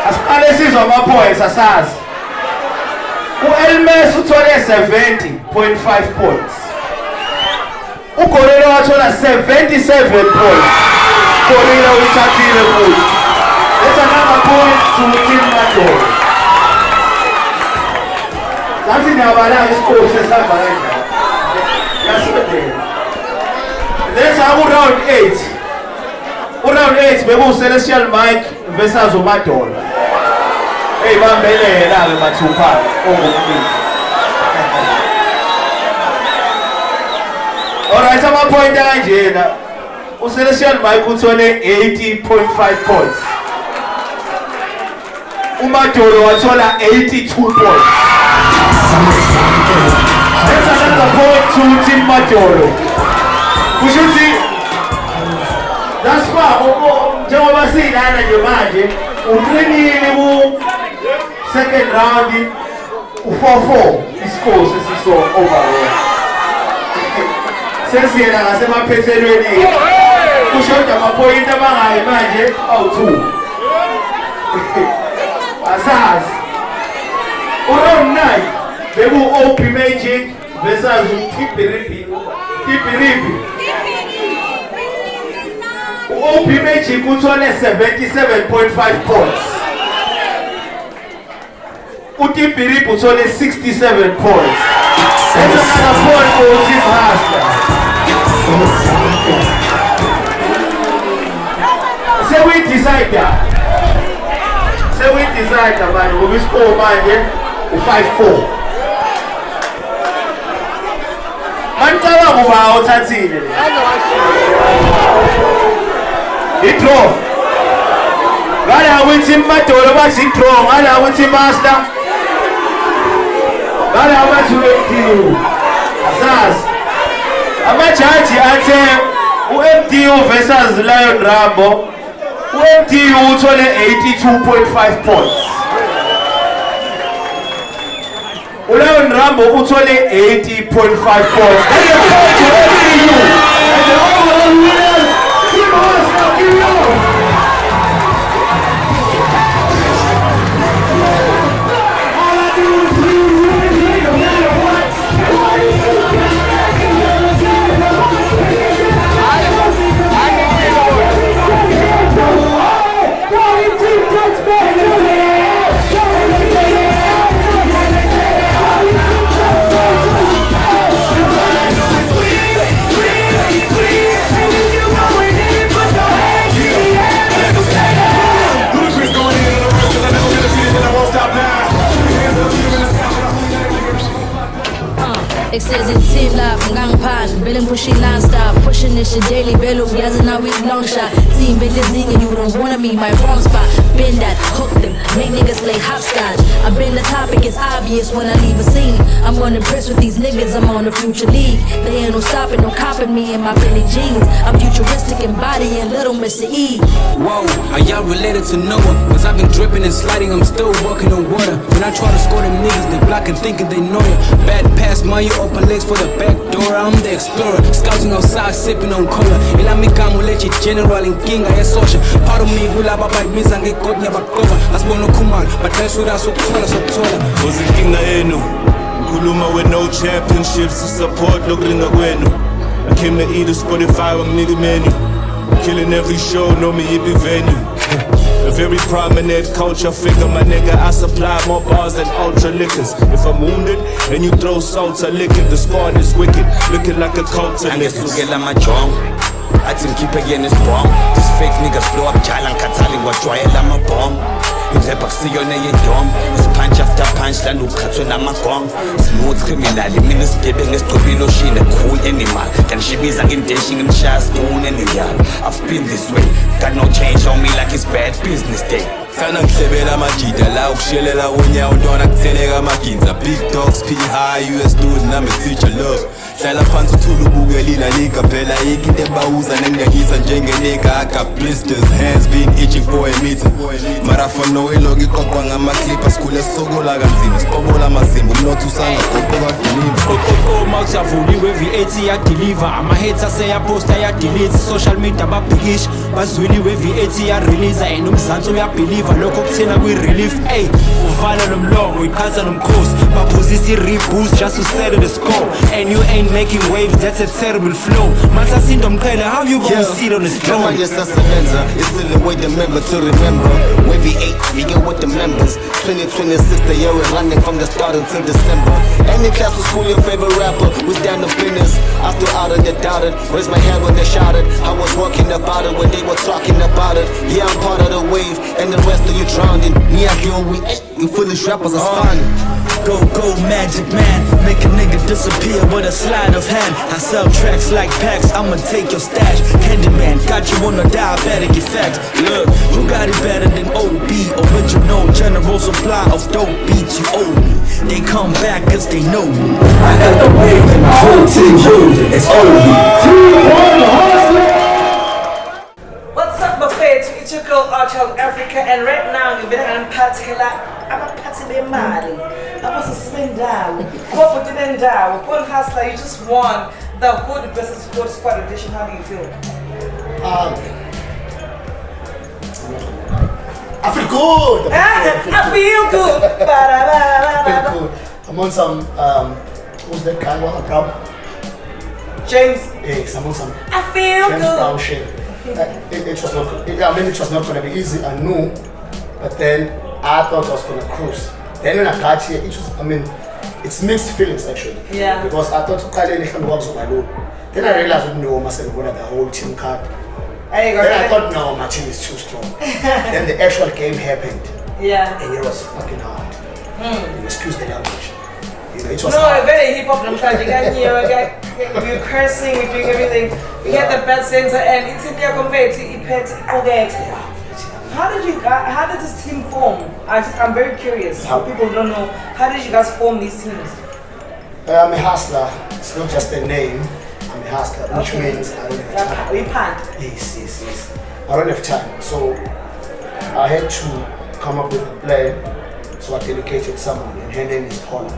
Asiqale sizwa ama points asazi. uElmes uthole 70.5 points. uGorilla wathola 77 points. Gorilla uyithathile futhi. That's another point to Team Madolo. That's in our score sesamba kanjalo. Yasibedela. Let's have round 8. Round 8 beku Celestial Mike versus uMadolo. Hey bambelele la mathupha ongumbi. Alright, ama point kanjena. uCelestial Mike uthole 80.5 points. uMadolo wathola 82 points. That's another point to Team Madolo. Kusho ukuthi that's far njengoba silana nje manje uqinile ku second round u4-4 iscore sesiso overall. Sesiyena ngasemaphethelweni kushoda ama-point abangayi manje awu2. Asazi uround 9 beku OP Magic versus Tipiripi. OP Magic uthole 77.5 points. Tipiripi uthole 67 points. That's another point for Team Hustler. So we decide that. Man, we score manje u5-4. Mantaba kuba uthathile. I-draw. Ngala ukuthi Madolo bathi i-draw, ngala ukuthi Master. Ngala bathi u-MDU. Asazi. Amajaji athe u-MDU versus Lion Rambo. u-MDU uthole 82.5 points. uLion Rambo uthole 80.5 points. That's a point to MDU. And the overall winners, Team Hustler, give it up. All I do is win, no matter what. It says in team life, gang pan, billing pushing non-stop, pushing this shit daily, bello, yes, and now we long shot. Team building and you don't wanna be my wrong spot. Been that, hook them, make niggas play hopscotch. I've been the topic, it's obvious when I leave a scene. I'm gonna impress with these niggas, I'm on the future league. They ain't no stopping, no copping me in my Billy jeans. I'm futuristic in body and little Mr. E. Whoa, are y'all related to Noah? Cause I've been dripping and sliding, I'm still walking on water. When I try to score them niggas, they blocking, thinking they know ya. Bad pass, money, open legs for the back door. I'm the explorer, scouting outside, sipping on cola. Ilamikamu lechi general in king, I social. Part of me will have a bite, miss and get caught never cover. As bono kuman, but that's what I so taller. Was it king na enu? Kuluma with no championships to support Logringa Gwenu. I came to eat a Spotify with nigga menu. Killing every show, know me it be venue. A very prominent culture figure, my nigga. I supply more bars than ultra liquors. If I'm wounded and you throw salt, I lick it. The squad is wicked, looking like a cult of niggas. I think keep again is bomb. These fake niggas blow up Jalan Katali, what try I'm a bomb. If they back see your name, it's punch after punch, land of Katsu Namagong. Smooth criminal, minus giving us to be no sheen, a cool animal. Can she be again dashing and shas doing any yard? I've been this way, got no change on me like it's bad business day. Sana ngihlebela amajida la ukushelela unyawo ntwana kutheleka amaginza. Big dogs, P high, US dude nami teacher love. Hlala phansi uthula ubukelina nika phela yikho into ebawuza nengiyakisa njengenika. I got blisters, hands been itching for a meter. Marathon no ilogi iqoqwa ngama-clipper. Sikhule sokola kanzima, sipobola amazimba. Umnotho usangagoqoka Koko mouth yavuliwe V8 yadeliver. Ama-hate aseyaposta yadelete. Social media babhikisha bazwiliwe V8 yareleaser. And umzansi uyabheliva lokho kuthina kwi-relief. Ey, uvala nomlomo iqhatha nomkhosi. Baphuzisa i-reboost just to settle the score. And you ain't making waves, that's a terrible flow. Masasindo Mqele, how you gonna sit on the throne? Yes, I surrender. It's still the way the member to remember. Wavy 8, we go with the members. 2026, the year we're running from the start until December. Any class was school, your favorite rapper was down to business. I still out of the doubted, raised my hand when they shouted. I was walking about it when they were talking about it. Yeah, I'm part of the wave, and the rest of you drowned in. Me, I feel we foolish rappers are fun. Go magic man, make a nigga disappear with a sleight of hand. I sell tracks like packs, I'ma take your stash. Candyman, got you on a diabetic effect. Look, who got it better than OB? Original general supply of dope beats you owe me. They come back cause they know me. I got the wave and my whole team holding. It's What's up, buffet? It's your girl Archild Africa, and right now you've been on Patela. I'm a Patela Mali. I'm a Suspendal. What put it in down? What hustler? You just won the Hood versus Hood Squad edition. How do you feel? I feel good. I feel good. I feel good. I'm on some, who's that guy? What about James? Yes, I'm on some. I feel James good. Brown shit. It was not. It was not gonna be easy. I knew, but then I thought I was gonna cruise. Then when I got here, it was. I mean, it's mixed feelings actually. Yeah. Because I thought then I realized no, myself what the whole team card. Then I thought no, my team is too strong. Then the actual game happened. Yeah. And it was fucking hard. Excuse the language. You know, it was no, hard. very hip hop. We're cursing, we're doing everything. We had the bad center, and it's in your competitive. How did this team form? I'm very curious. How people don't know. How did you guys form these teams? I'm a hustler. It's not just a name. I'm a hustler, which means I don't have time. We can't. Yes. I don't have time. So I had to come up with a plan. So I dedicated someone, and her name is Paula.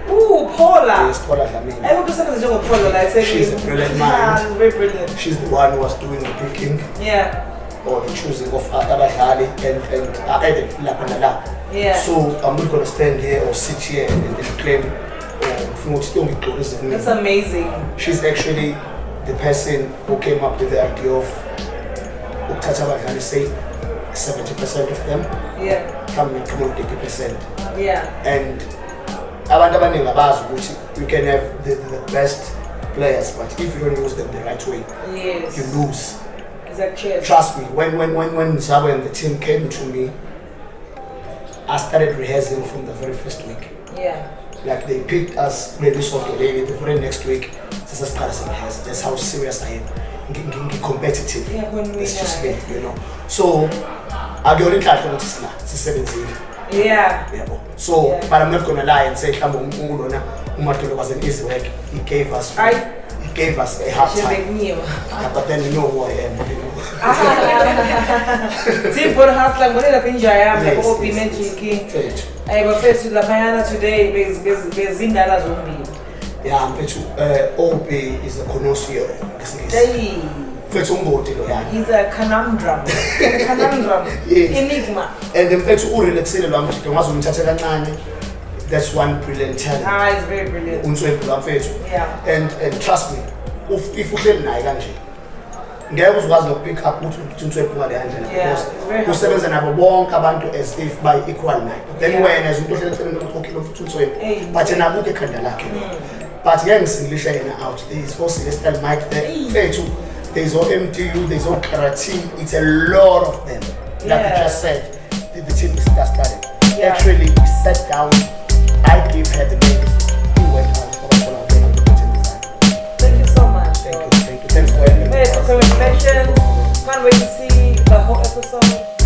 Ooh, Paula. Yes, Paula Dlamini. I would say Paula. She's a brilliant mind. Very brilliant. She's the one who was doing the picking. Yeah. Or the choosing of Abadali and I added Lapanala. Yeah. So I'm not going to stand here or sit here and claim That's amazing. She's actually the person who came up with the idea of say 70% of them. Yeah. Come on 80%. Yeah. And you can have the best players, but if you don't use them the right way, yes, you lose. Exactly. Trust me, when Zabo and the team came to me, I started rehearsing from the very first week. Yeah. Like they picked us maybe sort of the very next week. That's how serious I am. Competitive. Yeah, it's just me, you know. So I get only try to it's 17. Yeah. So, but I'm not gonna lie and say Umatolo was an easy work. He gave us a hard time. Yeah, but then you know who I am, you know. Simple hustler, what did I like OP mentioning? I was faced with Lapayana today, there's Zindala Zombie. Yeah, I'm OP is a connoisseur. He's a conundrum. Enigma. And that's one brilliant talent. It's very brilliant. Yeah. And trust me, if you claim Niganje, ngeke uzokwazi pick up ukuthi uNtswephu ngale handle because usebenza nabo bonke abantu as if by equal night. Then wena as umuntu ohlele ukuthi futhi uNtswephu but yena buke ekhanda lakhe. But ngeke ngisinglisha yena out. There is also Celestial Mike there. There is all MTU, there is all Karate. It's a lot of them. Like you just said, the team is just started. Actually, we sat down. I gave her the names. We went out for a design. Thank you so much. Thank you. Thanks for having me. Congratulations. Can't wait to see the whole episode.